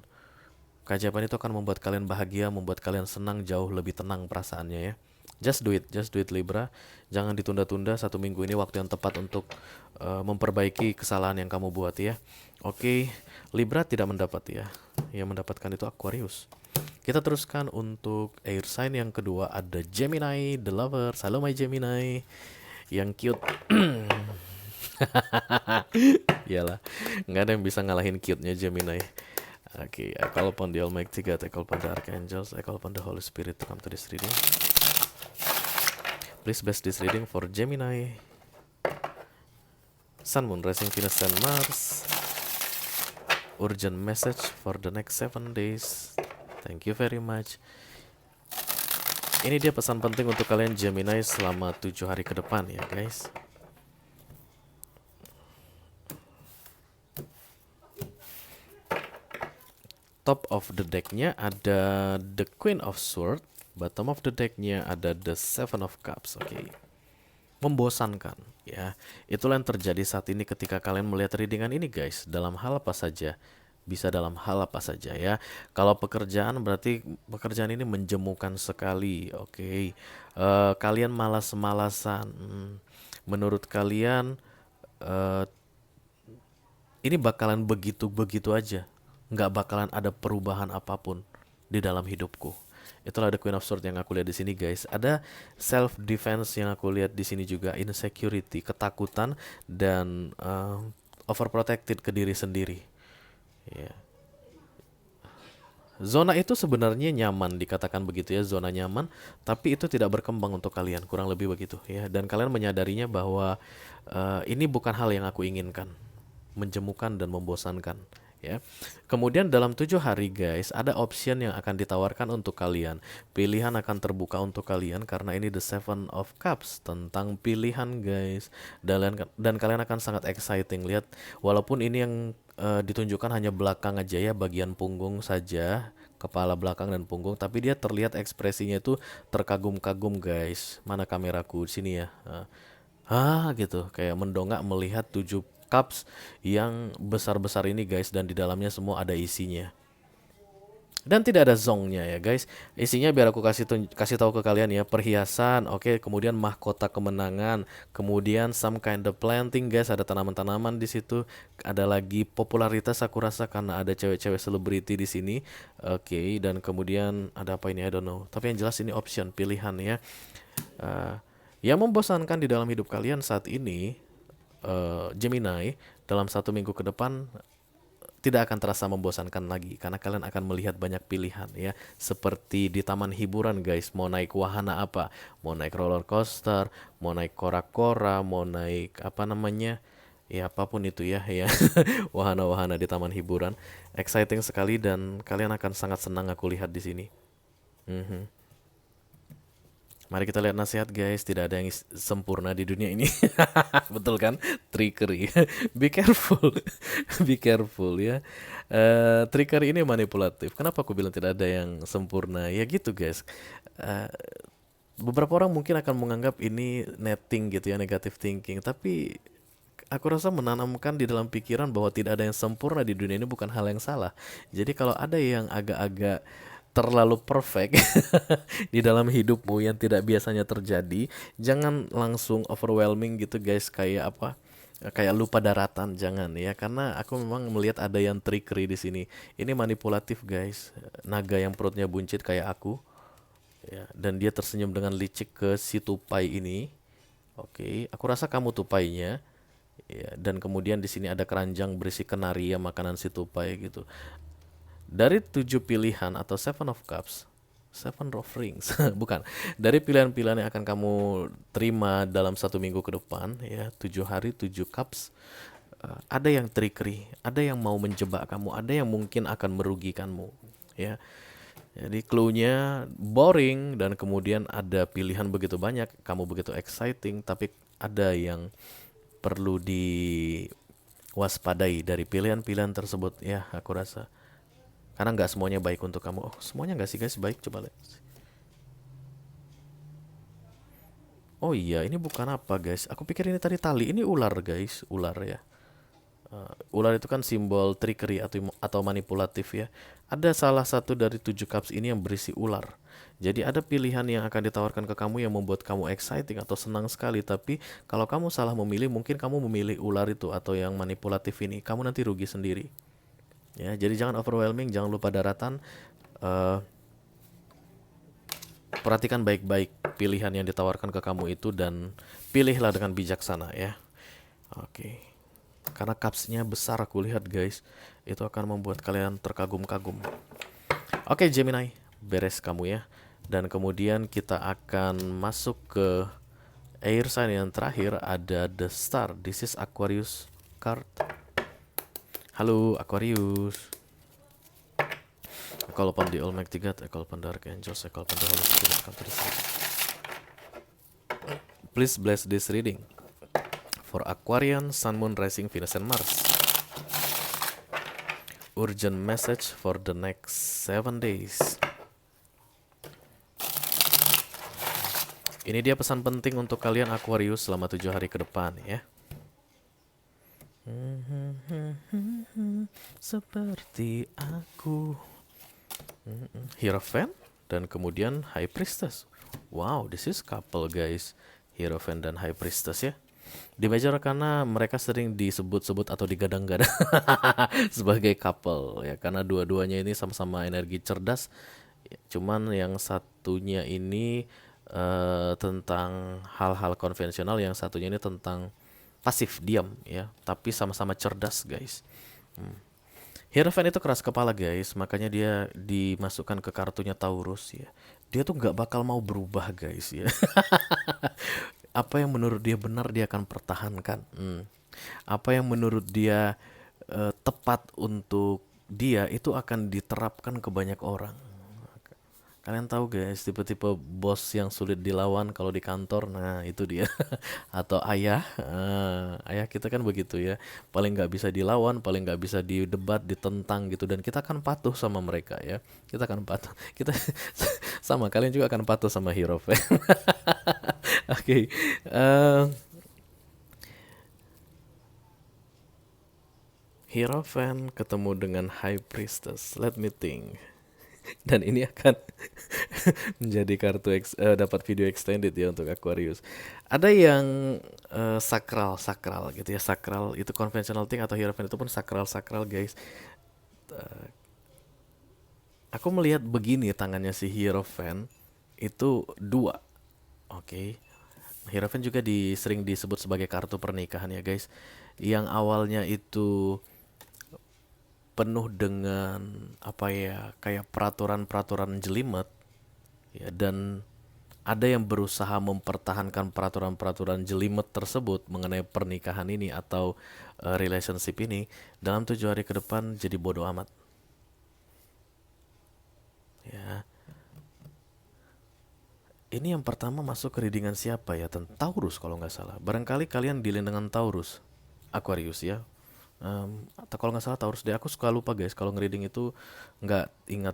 Keajaiban itu akan membuat kalian bahagia, membuat kalian senang, jauh lebih tenang perasaannya ya. Just do it Libra. Jangan ditunda-tunda, 1 minggu ini waktu yang tepat untuk memperbaiki kesalahan yang kamu buat ya. Oke, Libra tidak mendapat ya. Yang mendapatkan itu Aquarius. Kita teruskan untuk air sign yang kedua, ada Gemini, The Lovers. Halo my Gemini. Yang cute. Iyalah, nggak ada yang bisa ngalahin cute-nya Gemini. Oke, I call upon the Almighty God, I call upon the Archangels, I call upon the Holy Spirit to come to this reading. Please bless this reading for Gemini. Sun, Moon, Rising, Venus, and Mars. Urgent message for the next 7 days. Thank you very much. Ini dia pesan penting untuk kalian Gemini selama 7 hari ke depan ya guys. Top of the decknya ada the Queen of Swords. Bottom of the decknya ada the Seven of Cups. Oke. Membosankan ya. Itulah yang terjadi saat ini ketika kalian melihat readingan ini guys. Dalam hal apa saja. Bisa dalam hal apa saja ya. Kalau pekerjaan berarti pekerjaan ini menjemukan sekali. Oke. Kalian malas-malasan. Menurut kalian ini bakalan begitu-begitu aja. Nggak bakalan ada perubahan apapun di dalam hidupku. Itulah the Queen of Swords yang aku lihat di sini guys. Ada self defense yang aku lihat di sini juga, insecurity, ketakutan dan overprotected ke diri sendiri. Ya. Zona itu sebenarnya nyaman, dikatakan begitu ya, zona nyaman, tapi itu tidak berkembang untuk kalian, kurang lebih begitu ya. Dan kalian menyadarinya bahwa ini bukan hal yang aku inginkan, menjemukan dan membosankan. Ya. Kemudian dalam 7 hari guys, ada option yang akan ditawarkan untuk kalian. Pilihan akan terbuka untuk kalian karena ini the Seven of Cups, tentang pilihan guys. Dan kalian akan sangat exciting. Lihat, walaupun ini yang ditunjukkan hanya belakang aja ya, bagian punggung saja, kepala belakang dan punggung, tapi dia terlihat ekspresinya itu terkagum-kagum guys. Mana kameraku di sini ya? Gitu, kayak mendongak melihat 7 cups yang besar-besar ini guys, dan di dalamnya semua ada isinya. Dan tidak ada zongnya ya guys. Isinya biar aku kasih tahu ke kalian ya, perhiasan, oke, kemudian mahkota kemenangan, kemudian some kind of planting guys, ada tanaman-tanaman di situ, ada lagi popularitas aku rasa karena ada cewek-cewek selebriti di sini. Oke, dan kemudian ada apa ini, I don't know. Tapi yang jelas ini option, pilihan ya. Yang membosankan di dalam hidup kalian saat ini Gemini, dalam 1 minggu ke depan tidak akan terasa membosankan lagi karena kalian akan melihat banyak pilihan ya, seperti di taman hiburan guys, mau naik wahana apa, mau naik roller coaster, mau naik kora-kora, mau naik apa namanya ya, apapun itu ya wahana-wahana di taman hiburan, exciting sekali dan kalian akan sangat senang aku lihat di sini. Mari kita lihat nasihat guys, tidak ada yang sempurna di dunia ini. Betul kan? Trickery. Be careful. Be careful ya. Trickery ini manipulatif. Kenapa aku bilang tidak ada yang sempurna? Ya gitu guys. Beberapa orang mungkin akan menganggap ini netting gitu ya, negative thinking. Tapi aku rasa menanamkan di dalam pikiran bahwa tidak ada yang sempurna di dunia ini bukan hal yang salah. Jadi kalau ada yang agak-agak terlalu perfect di dalam hidupmu yang tidak biasanya terjadi, jangan langsung overwhelming gitu guys, kayak apa, kayak lupa daratan, jangan ya, karena aku memang melihat ada yang trickery di sini. Ini manipulatif guys, naga yang perutnya buncit kayak aku ya, dan dia tersenyum dengan licik ke si tupai ini. Oke, aku rasa kamu tupainya ya, dan kemudian di sini ada keranjang berisi kenari ya, makanan si tupai gitu. Dari 7 pilihan atau Seven of Cups, Seven of Rings, bukan. Dari pilihan-pilihan yang akan kamu terima dalam 1 minggu ke depan, ya, 7 hari, 7 cups, ada yang trickery, ada yang mau menjebak kamu, ada yang mungkin akan merugikanmu, ya. Jadi clue-nya boring dan kemudian ada pilihan begitu banyak, kamu begitu exciting, tapi ada yang perlu diwaspadai dari pilihan-pilihan tersebut, ya, aku rasa. Karena nggak semuanya baik untuk kamu. Oh, semuanya nggak sih guys baik? Coba lihat. Oh iya, ini bukan apa guys. Aku pikir ini tadi tali. Ini ular guys, ular ya. Ular itu kan simbol trickery atau manipulatif ya. Ada salah satu dari 7 cups ini yang berisi ular. Jadi ada pilihan yang akan ditawarkan ke kamu yang membuat kamu exciting atau senang sekali. Tapi kalau kamu salah memilih, mungkin kamu memilih ular itu atau yang manipulatif ini. Kamu nanti rugi sendiri. Ya, jadi jangan overwhelming, jangan lupa daratan. Eh, Perhatikan baik-baik pilihan yang ditawarkan ke kamu itu dan pilihlah dengan bijaksana ya. Oke. Karena cupsnya besar aku lihat guys. Itu akan membuat kalian terkagum-kagum. Oke Gemini, beres kamu ya. Dan kemudian kita akan masuk ke air sign yang terakhir, ada the star. This is Aquarius card. Halo Aquarius. I call upon the Almighty God, I call upon the Archangels, I call upon the Holy Spirit, come to the side. Please bless this reading for Aquarian, Sun, Moon, Rising, Venus, and Mars. Urgent message for the next 7 days. Ini dia pesan penting untuk kalian Aquarius selama 7 hari ke depan ya. Seperti aku. Hierophant dan kemudian High Priestess. Wow, this is couple guys. Hierophant dan High Priestess ya. Di Major karena mereka sering disebut-sebut atau digadang-gadang sebagai couple ya, karena dua-duanya ini sama-sama energi cerdas. Cuman yang satunya ini tentang hal-hal konvensional, yang satunya ini tentang pasif, diam ya, tapi sama-sama cerdas guys. Hierophant itu keras kepala guys, makanya dia dimasukkan ke kartunya Taurus ya. Dia tuh nggak bakal mau berubah guys ya. Apa yang menurut dia benar dia akan pertahankan. Apa yang menurut dia tepat untuk dia itu akan diterapkan ke banyak orang. Kalian tahu guys, tipe-tipe bos yang sulit dilawan kalau di kantor, nah itu dia. Atau ayah, ayah kita kan begitu ya. Paling nggak bisa dilawan, paling nggak bisa didebat, ditentang gitu. Dan kita akan patuh sama mereka ya. Kita akan patuh. Kita sama, kalian juga akan patuh sama Hierophant. Oke. Hierophant ketemu dengan High Priestess. Let me think. Dan ini akan menjadi kartu dapat video extended ya untuk Aquarius. Ada yang sakral gitu ya. Sakral itu conventional thing, atau Hierophant itu pun sakral guys. Aku melihat begini, tangannya si Hierophant itu 2. Oke. Hierophant juga sering disebut sebagai kartu pernikahan ya guys. Yang awalnya itu penuh dengan apa ya, kayak peraturan-peraturan jelimet ya, dan ada yang berusaha mempertahankan peraturan-peraturan jelimet tersebut mengenai pernikahan ini atau relationship ini dalam 7 hari ke depan jadi bodoh amat ya. Ini yang pertama masuk ke readingan siapa ya, tentang Taurus kalau nggak salah. Barangkali kalian dealing dengan Taurus Aquarius ya. Atau kalau nggak salah Taurus deh, aku suka lupa guys kalau ngereading itu, nggak ingat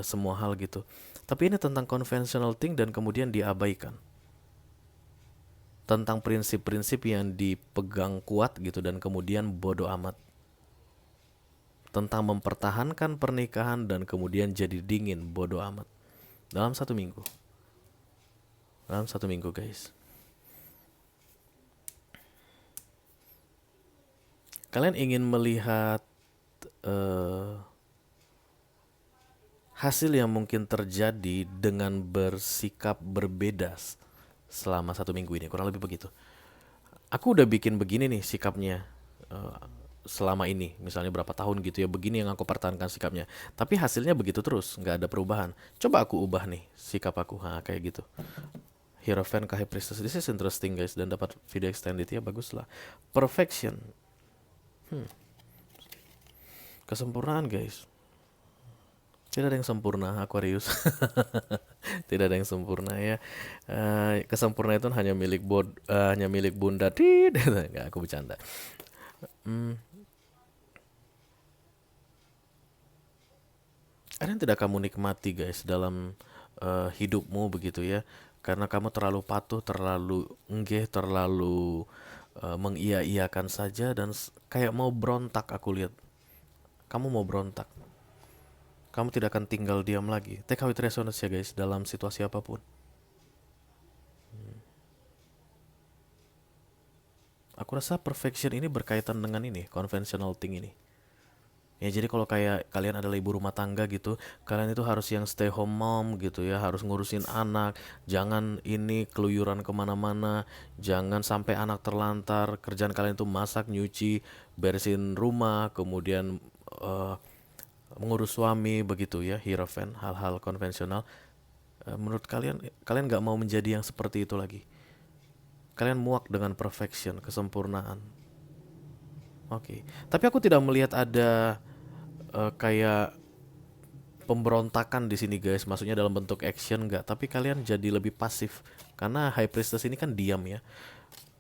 semua hal gitu. Tapi ini tentang conventional thing dan kemudian diabaikan, tentang prinsip-prinsip yang dipegang kuat gitu dan kemudian bodoh amat, tentang mempertahankan pernikahan dan kemudian jadi dingin, bodoh amat dalam 1 minggu, guys. Kalian ingin melihat hasil yang mungkin terjadi dengan bersikap berbeda selama 1 minggu ini, kurang lebih begitu. Aku udah bikin begini nih sikapnya selama ini, misalnya berapa tahun gitu ya, begini yang aku pertahankan sikapnya. Tapi hasilnya begitu terus, nggak ada perubahan. Coba aku ubah nih sikap aku, kayak gitu. Hierophant ke High Priestess, this is interesting guys, dan dapat video extended ya, bagus lah. Perfection, kesempurnaan guys. Tidak ada yang sempurna Aquarius. Tidak ada yang sempurna ya. Kesempurnaan itu hanya milik Bunda. Nggak, aku bercanda. Ada yang tidak kamu nikmati guys dalam hidupmu begitu ya, karena kamu terlalu patuh, terlalu enggeh, terlalu mengiya-iyakan saja, dan kayak mau berontak. Aku lihat kamu mau berontak. Kamu tidak akan tinggal diam lagi. Take how it resonates ya guys, dalam situasi apapun. Aku rasa perfection ini berkaitan dengan ini, conventional thing ini. Ya jadi kalau kayak kalian adalah ibu rumah tangga gitu, kalian itu harus yang stay home mom gitu ya, harus ngurusin anak, jangan ini keluyuran kemana-mana, jangan sampai anak terlantar, kerjaan kalian itu masak, nyuci, beresin rumah, kemudian eh, mengurus suami begitu ya, hierophant, hal-hal konvensional. Menurut kalian, kalian nggak mau menjadi yang seperti itu lagi. Kalian muak dengan perfection, kesempurnaan. Oke, tapi aku tidak melihat ada kayak pemberontakan di sini guys, maksudnya dalam bentuk action nggak, tapi kalian jadi lebih pasif karena High Priestess ini kan diam ya.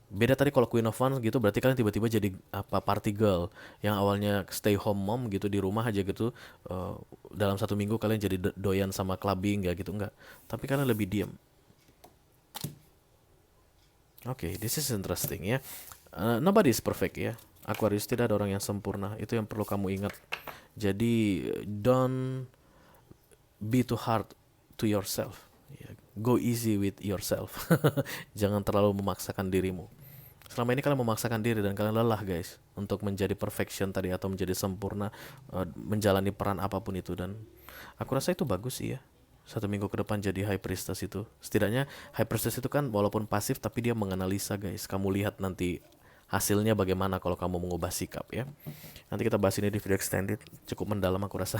Beda tadi kalau Queen of Wands gitu, berarti kalian tiba-tiba jadi apa, party girl yang awalnya stay home mom gitu di rumah aja gitu. eh, Dalam 1 minggu kalian jadi doyan sama clubbing nggak gitu, nggak, tapi kalian lebih diam. Oke, this is interesting ya. Nobody is perfect ya. Aquarius, tidak ada orang yang sempurna. Itu yang perlu kamu ingat. Jadi don't be too hard to yourself. Ya, go easy with yourself. Jangan terlalu memaksakan dirimu. Selama ini kalian memaksakan diri dan kalian lelah guys untuk menjadi perfection tadi atau menjadi sempurna, menjalani peran apapun itu, dan aku rasa itu bagus sih ya. 1 minggu ke depan jadi High Priestess itu. Setidaknya High Priestess itu kan walaupun pasif tapi dia menganalisa guys. Kamu lihat nanti hasilnya bagaimana kalau kamu mengubah sikap ya. Nanti kita bahas ini di video extended. Cukup mendalam aku rasa.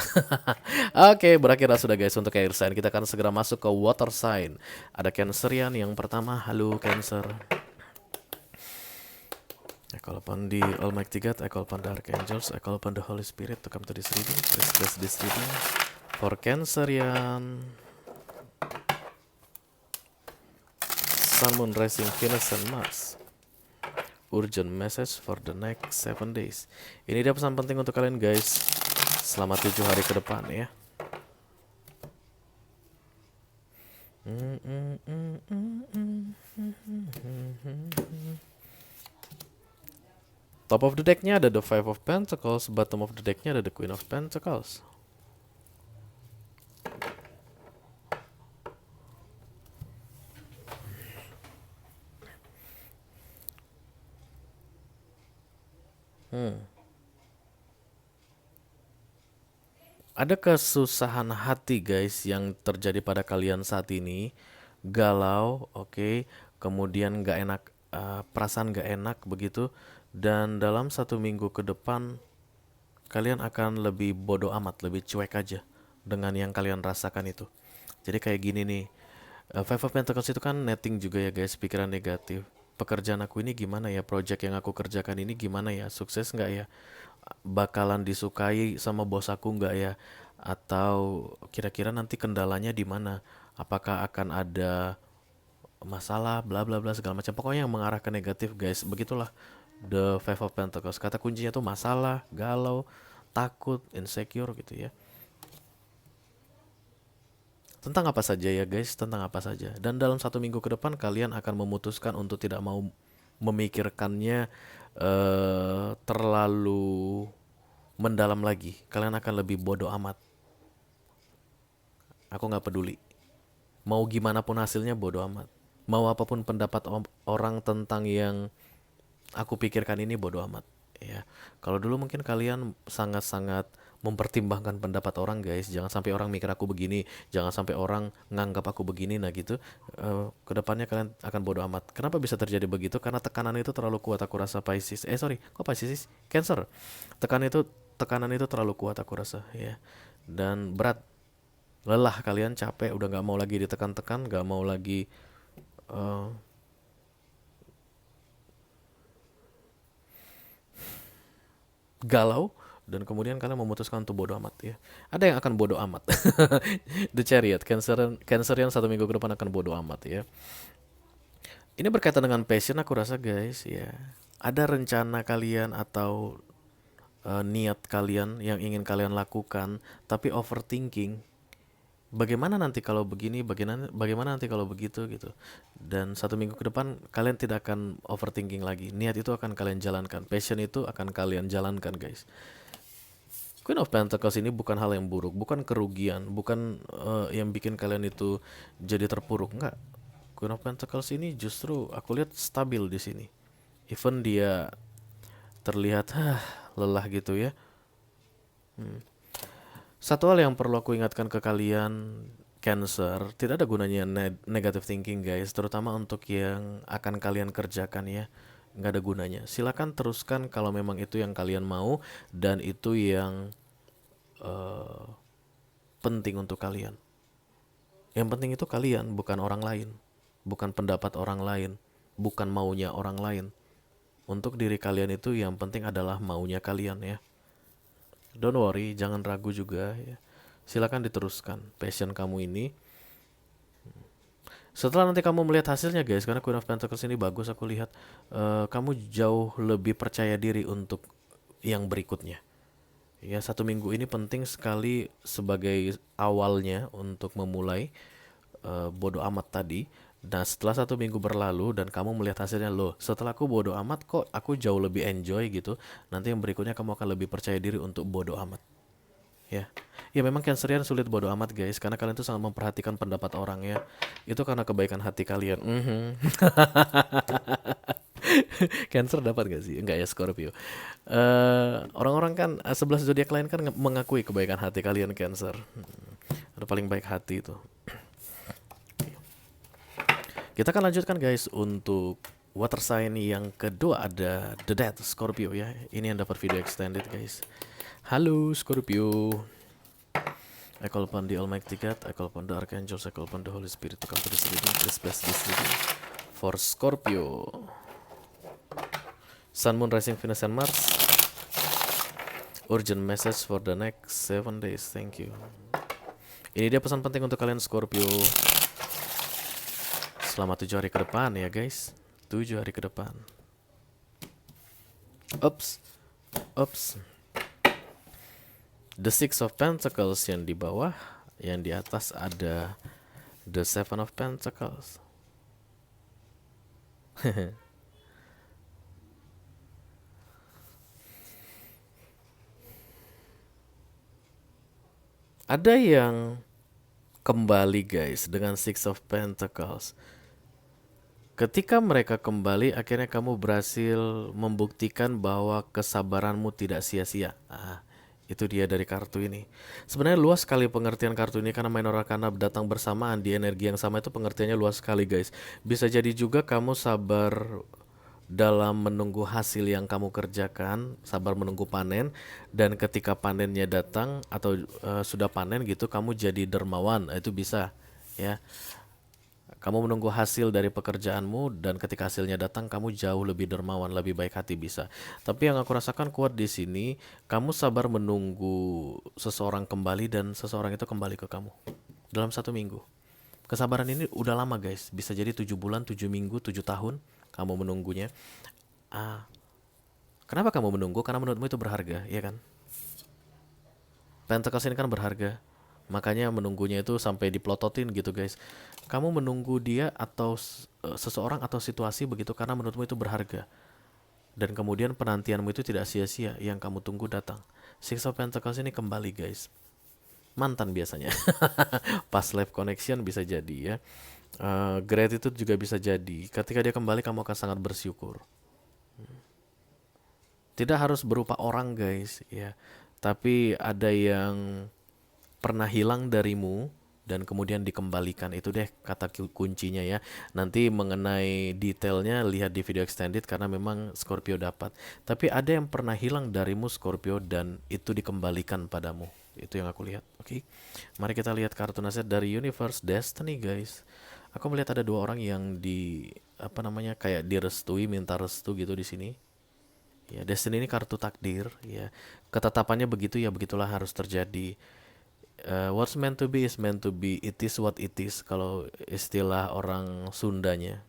Oke, berakhirlah sudah guys untuk air sign. Kita akan segera masuk ke water sign. Ada Cancerian yang pertama. Halo Cancer. I call upon the Almighty God, I call upon the Archangels, I call upon the Holy Spirit to come to this reading. Please bless this reading for Cancerian. Sun, Moon, Rising, Venus, and Mars. Urgent message for the next 7 days. Ini dia pesan penting untuk kalian guys, selama 7 hari ke depan ya. Top of the decknya ada the Five of Pentacles, bottom of the decknya ada the Queen of Pentacles. Ada kesusahan hati guys yang terjadi pada kalian saat ini. Galau, oke. Kemudian gak enak, perasaan gak enak begitu. Dan dalam 1 minggu ke depan kalian akan lebih bodoh amat, lebih cuek aja dengan yang kalian rasakan itu. Jadi kayak gini nih, Five of Pentacles itu kan netting juga ya guys, pikiran negatif. Pekerjaan aku ini gimana ya, project yang aku kerjakan ini gimana ya, sukses nggak ya, bakalan disukai sama bos aku nggak ya, atau kira-kira nanti kendalanya di mana, apakah akan ada masalah, bla bla bla segala macam. Pokoknya yang mengarah ke negatif guys, begitulah the Five of Pentacles. Kata kuncinya tuh masalah, galau, takut, insecure gitu ya. Tentang apa saja ya guys, tentang apa saja. Dan dalam 1 minggu ke depan kalian akan memutuskan untuk tidak mau memikirkannya terlalu mendalam lagi. Kalian akan lebih bodoh amat. Aku nggak peduli. Mau gimana pun hasilnya bodoh amat. Mau apapun pendapat orang tentang yang aku pikirkan ini bodoh amat. Ya, kalau dulu mungkin kalian sangat-sangat mempertimbangkan pendapat orang guys. Jangan sampai orang mikir aku begini, jangan sampai orang nganggap aku begini. Nah gitu, kedepannya kalian akan bodoh amat. Kenapa bisa terjadi begitu? Karena tekanan itu terlalu kuat aku rasa Pisces. Kok Pisces? Cancer. Tekanan itu terlalu kuat aku rasa ya. Dan berat, lelah kalian, capek, udah nggak mau lagi ditekan-tekan, nggak mau lagi eh, galau, dan kemudian kalian memutuskan untuk bodoh amat ya. Ada yang akan bodoh amat. The Chariot, Cancerian 1 minggu ke depan akan bodoh amat ya. Ini berkaitan dengan passion aku rasa guys ya. Ada rencana kalian atau niat kalian yang ingin kalian lakukan, tapi overthinking. Bagaimana nanti kalau begini, bagaimana nanti kalau begitu gitu. Dan 1 minggu ke depan kalian tidak akan overthinking lagi. Niat itu akan kalian jalankan, passion itu akan kalian jalankan guys. Queen of Pentacles ini bukan hal yang buruk, bukan kerugian, bukan yang bikin kalian itu jadi terpuruk, enggak. Queen of Pentacles ini justru aku lihat stabil di sini. Even dia terlihat lelah gitu ya. Satu hal yang perlu aku ingatkan ke kalian Cancer, tidak ada gunanya negative thinking guys, terutama untuk yang akan kalian kerjakan ya. Nggak ada gunanya. Silakan teruskan kalau memang itu yang kalian mau dan itu yang eh, penting untuk kalian. Yang penting itu kalian, bukan orang lain, bukan pendapat orang lain, bukan maunya orang lain. Untuk diri kalian itu yang penting adalah maunya kalian ya. Don't worry, jangan ragu juga ya. Silakan diteruskan passion kamu ini. Setelah nanti kamu melihat hasilnya guys, karena Queen of Pentacles ini bagus aku lihat, kamu jauh lebih percaya diri untuk yang berikutnya. Ya, 1 minggu ini penting sekali sebagai awalnya untuk memulai bodo amat tadi. Nah, setelah 1 minggu berlalu dan kamu melihat hasilnya, loh, setelah aku bodo amat kok aku jauh lebih enjoy gitu. Nanti yang berikutnya kamu akan lebih percaya diri untuk bodo amat. Ya, ya memang Cancerian sulit bodo amat guys, karena kalian tuh sangat memperhatikan pendapat orang ya. Itu karena kebaikan hati kalian. Cancer dapat gak sih? Enggak ya Scorpio. Orang-orang kan 11 zodiak lain kan mengakui kebaikan hati kalian Cancer. Ada paling baik hati itu. Kita akan lanjutkan guys untuk water sign yang kedua ada The Death Scorpio ya. Ini yang dapat video extended guys. Halo Scorpio. I call upon the Almighty God, I call upon the Archangels, I call upon the Holy Spirit to come to this reading. Please bless this reading for Scorpio. Sun, Moon, Rising, Venus, and Mars. Urgent message for the next 7 days. Thank you. Ini dia pesan penting untuk kalian Scorpio. Selama 7 hari ke depan ya guys. 7 hari ke depan. Ups. The Six of Pentacles yang di bawah, yang di atas ada The Seven of Pentacles. Ada yang kembali guys dengan Six of Pentacles. Ketika mereka kembali, akhirnya kamu berhasil membuktikan bahwa kesabaranmu tidak sia-sia. Itu dia dari kartu ini. Sebenarnya luas sekali pengertian kartu ini karena minor arcana datang bersamaan di energi yang sama, itu pengertiannya luas sekali guys. Bisa jadi juga kamu sabar dalam menunggu hasil yang kamu kerjakan, sabar menunggu panen, dan ketika panennya datang atau sudah panen gitu, kamu jadi dermawan. Itu bisa ya. Kamu menunggu hasil dari pekerjaanmu dan ketika hasilnya datang kamu jauh lebih dermawan, lebih baik hati bisa. Tapi yang aku rasakan kuat di sini, kamu sabar menunggu seseorang kembali dan seseorang itu kembali ke kamu dalam 1 minggu. Kesabaran ini udah lama guys, bisa jadi 7 bulan, 7 minggu, 7 tahun kamu menunggunya. Kenapa kamu menunggu? Karena menurutmu itu berharga, ya kan? Pentacles ini kan berharga. Makanya menunggunya itu sampai diplototin gitu guys. Kamu menunggu dia atau seseorang atau situasi begitu karena menurutmu itu berharga. Dan kemudian penantianmu itu tidak sia-sia, yang kamu tunggu datang. Six of Pentacles ini kembali guys. Mantan biasanya. Past life connection bisa jadi ya. Gratitude juga bisa jadi. Ketika dia kembali kamu akan sangat bersyukur. Tidak harus berupa orang guys ya. Tapi ada yang pernah hilang darimu dan kemudian dikembalikan. Itu deh kata kuncinya ya. Nanti mengenai detailnya lihat di video extended karena memang Scorpio dapat. Tapi ada yang pernah hilang darimu Scorpio dan itu dikembalikan padamu. Itu yang aku lihat. Oke. Mari kita lihat kartu nasihat dari Universe Destiny guys. Aku melihat ada 2 orang yang kayak direstui, minta restu gitu di sini. Ya, Destiny ini kartu takdir ya. Ketetapannya begitu ya, begitulah harus terjadi. What's meant to be is meant to be. It is what it is kalau istilah orang Sundanya.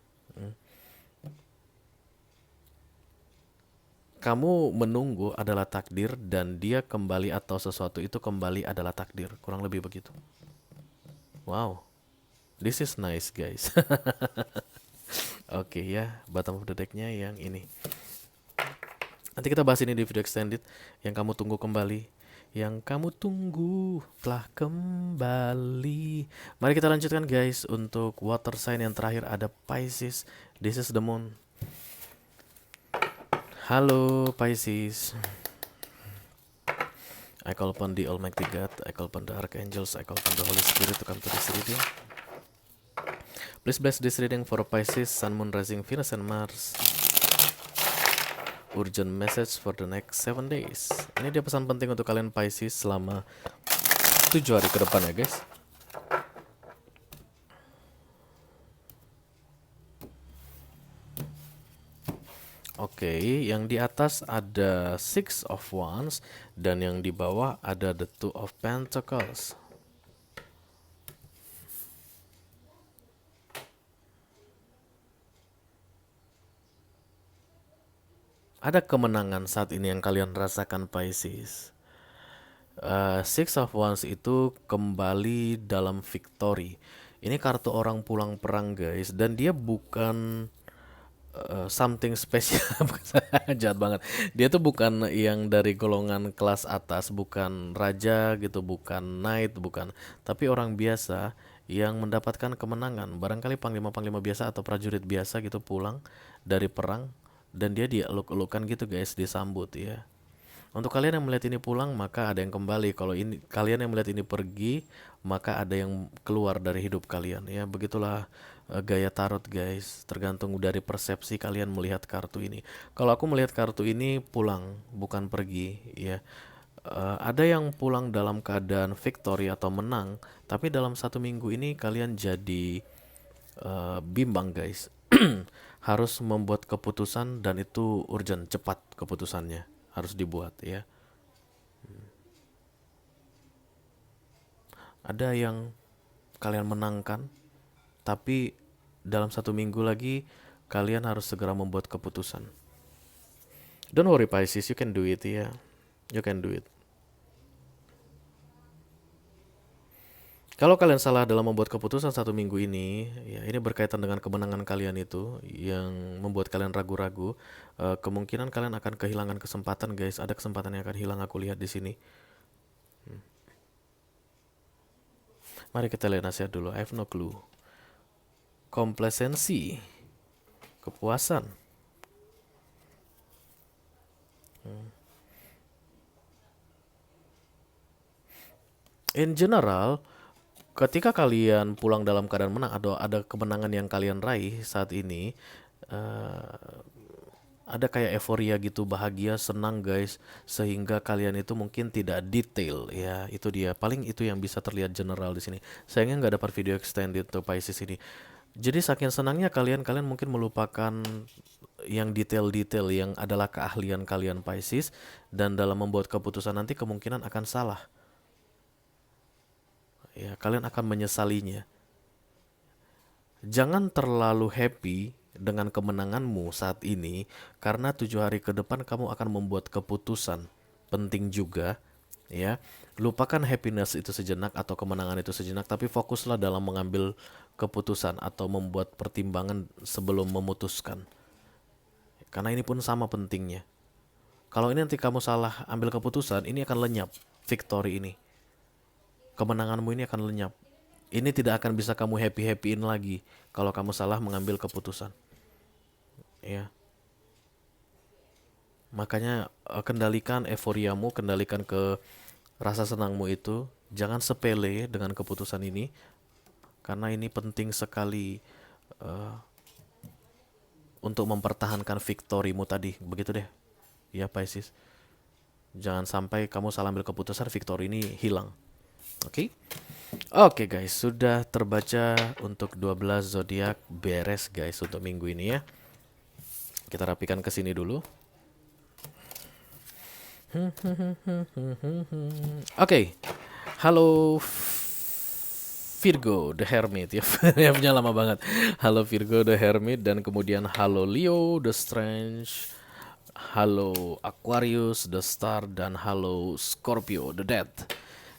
Kamu menunggu adalah takdir dan dia kembali atau sesuatu itu kembali adalah takdir. Kurang lebih begitu. Wow. This is nice guys. Oke ya, bottom of the deck-nya yang ini. Nanti kita bahas ini di video extended yang kamu tunggu kembali. Yang kamu tunggu telah kembali. Mari kita lanjutkan guys. Untuk water sign yang terakhir ada Pisces. This is the moon. Halo Pisces. I call upon the Almighty God, I call upon the Archangels, I call upon the Holy Spirit to come to this reading. Please bless this reading for Pisces, Sun, Moon, Rising, Venus, and Mars. Urgent message for the next 7 days. Ini dia pesan penting untuk kalian Pisces selama 7 hari ke depan ya guys. Oke, yang di atas ada Six of Wands dan yang di bawah ada the Two of Pentacles. Ada kemenangan saat ini yang kalian rasakan Pisces. Six of Wands itu kembali dalam victory. Ini kartu orang pulang perang guys, dan dia bukan something special. Jahat banget. Dia tuh bukan yang dari golongan kelas atas, bukan raja gitu, bukan knight, bukan, tapi orang biasa yang mendapatkan kemenangan. Barangkali panglima-panglima biasa atau prajurit biasa gitu pulang dari perang, dan dia dieluk-elukan gitu guys, disambut ya. Untuk kalian yang melihat ini pulang, maka ada yang kembali. Kalau ini kalian yang melihat ini pergi, maka ada yang keluar dari hidup kalian ya. Begitulah gaya tarot guys, tergantung dari persepsi kalian melihat kartu ini. Kalau aku melihat kartu ini pulang, bukan pergi ya. Ada yang pulang dalam keadaan victory atau menang, tapi dalam 1 minggu ini kalian jadi bimbang guys. Harus membuat keputusan, dan itu urgent, cepat keputusannya harus dibuat ya. Ada yang kalian menangkan, tapi dalam 1 minggu lagi kalian harus segera membuat keputusan. Don't worry Pisces, you can do it ya. You can do it. Kalau kalian salah dalam membuat keputusan 1 minggu ini, ya ini berkaitan dengan kemenangan kalian itu yang membuat kalian ragu-ragu. Kemungkinan kalian akan kehilangan kesempatan, guys. Ada kesempatan yang akan hilang, aku lihat di sini. Mari kita lihat nasihat dulu. I have no clue. Complacency, kepuasan. In general, ketika kalian pulang dalam keadaan menang atau ada kemenangan yang kalian raih saat ini, ada kayak euforia gitu, bahagia, senang guys, sehingga kalian itu mungkin tidak detail ya. Itu dia, paling itu yang bisa terlihat general di sini. Sayangnya nggak dapat video extended tuh Pisces ini. Jadi saking senangnya kalian mungkin melupakan yang detail-detail yang adalah keahlian kalian Pisces, dan dalam membuat keputusan nanti kemungkinan akan salah. Ya, kalian akan menyesalinya. Jangan terlalu happy dengan kemenanganmu saat ini, karena 7 hari ke depan kamu akan membuat keputusan penting juga ya. Lupakan happiness itu sejenak atau kemenangan itu sejenak, tapi fokuslah dalam mengambil keputusan atau membuat pertimbangan sebelum memutuskan, karena ini pun sama pentingnya. Kalau ini nanti kamu salah ambil keputusan, ini akan lenyap victory ini, kemenanganmu ini akan lenyap. Ini tidak akan bisa kamu happy-happyin lagi kalau kamu salah mengambil keputusan. Ya. Makanya kendalikan euforiamu, kendalikan ke rasa senangmu itu. Jangan sepele dengan keputusan ini, karena ini penting sekali untuk mempertahankan victorymu tadi. Begitu deh. Ya Pisces. Jangan sampai kamu salah ambil keputusan, victory ini hilang. Oke. Oke guys, sudah terbaca untuk 12 zodiak, beres guys untuk minggu ini ya. Kita rapikan ke sini dulu. Oke. Halo Virgo the Hermit ya. Punya lama banget. Halo Virgo the Hermit, dan kemudian halo Leo the Strange, halo Aquarius the Star, dan halo Scorpio the Death.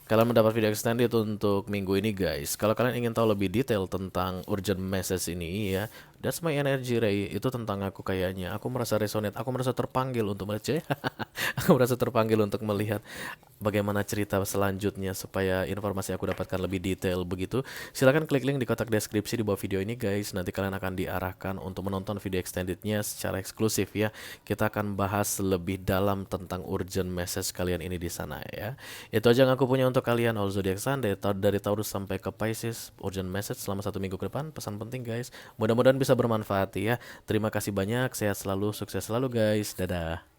Kalian mendapat video extended untuk minggu ini guys. Kalau kalian ingin tahu lebih detail tentang urgent message ini ya, That's my energy, Ray. Itu tentang aku kayaknya. Aku merasa resonate, aku merasa terpanggil untuk baca. Aku merasa terpanggil untuk melihat bagaimana cerita selanjutnya supaya informasi aku dapatkan lebih detail begitu. Silahkan klik link di kotak deskripsi di bawah video ini guys. Nanti kalian akan diarahkan untuk menonton video extendednya secara eksklusif ya. Kita akan bahas lebih dalam tentang urgent message kalian ini di sana ya. Itu aja yang aku punya untuk kalian all zodiac sign dari Taurus sampai ke Pisces. Urgent message selama 1 minggu ke depan. Pesan penting guys. Mudah-mudahan bisa bermanfaat ya. Terima kasih banyak. Sehat selalu, sukses selalu guys. Dadah.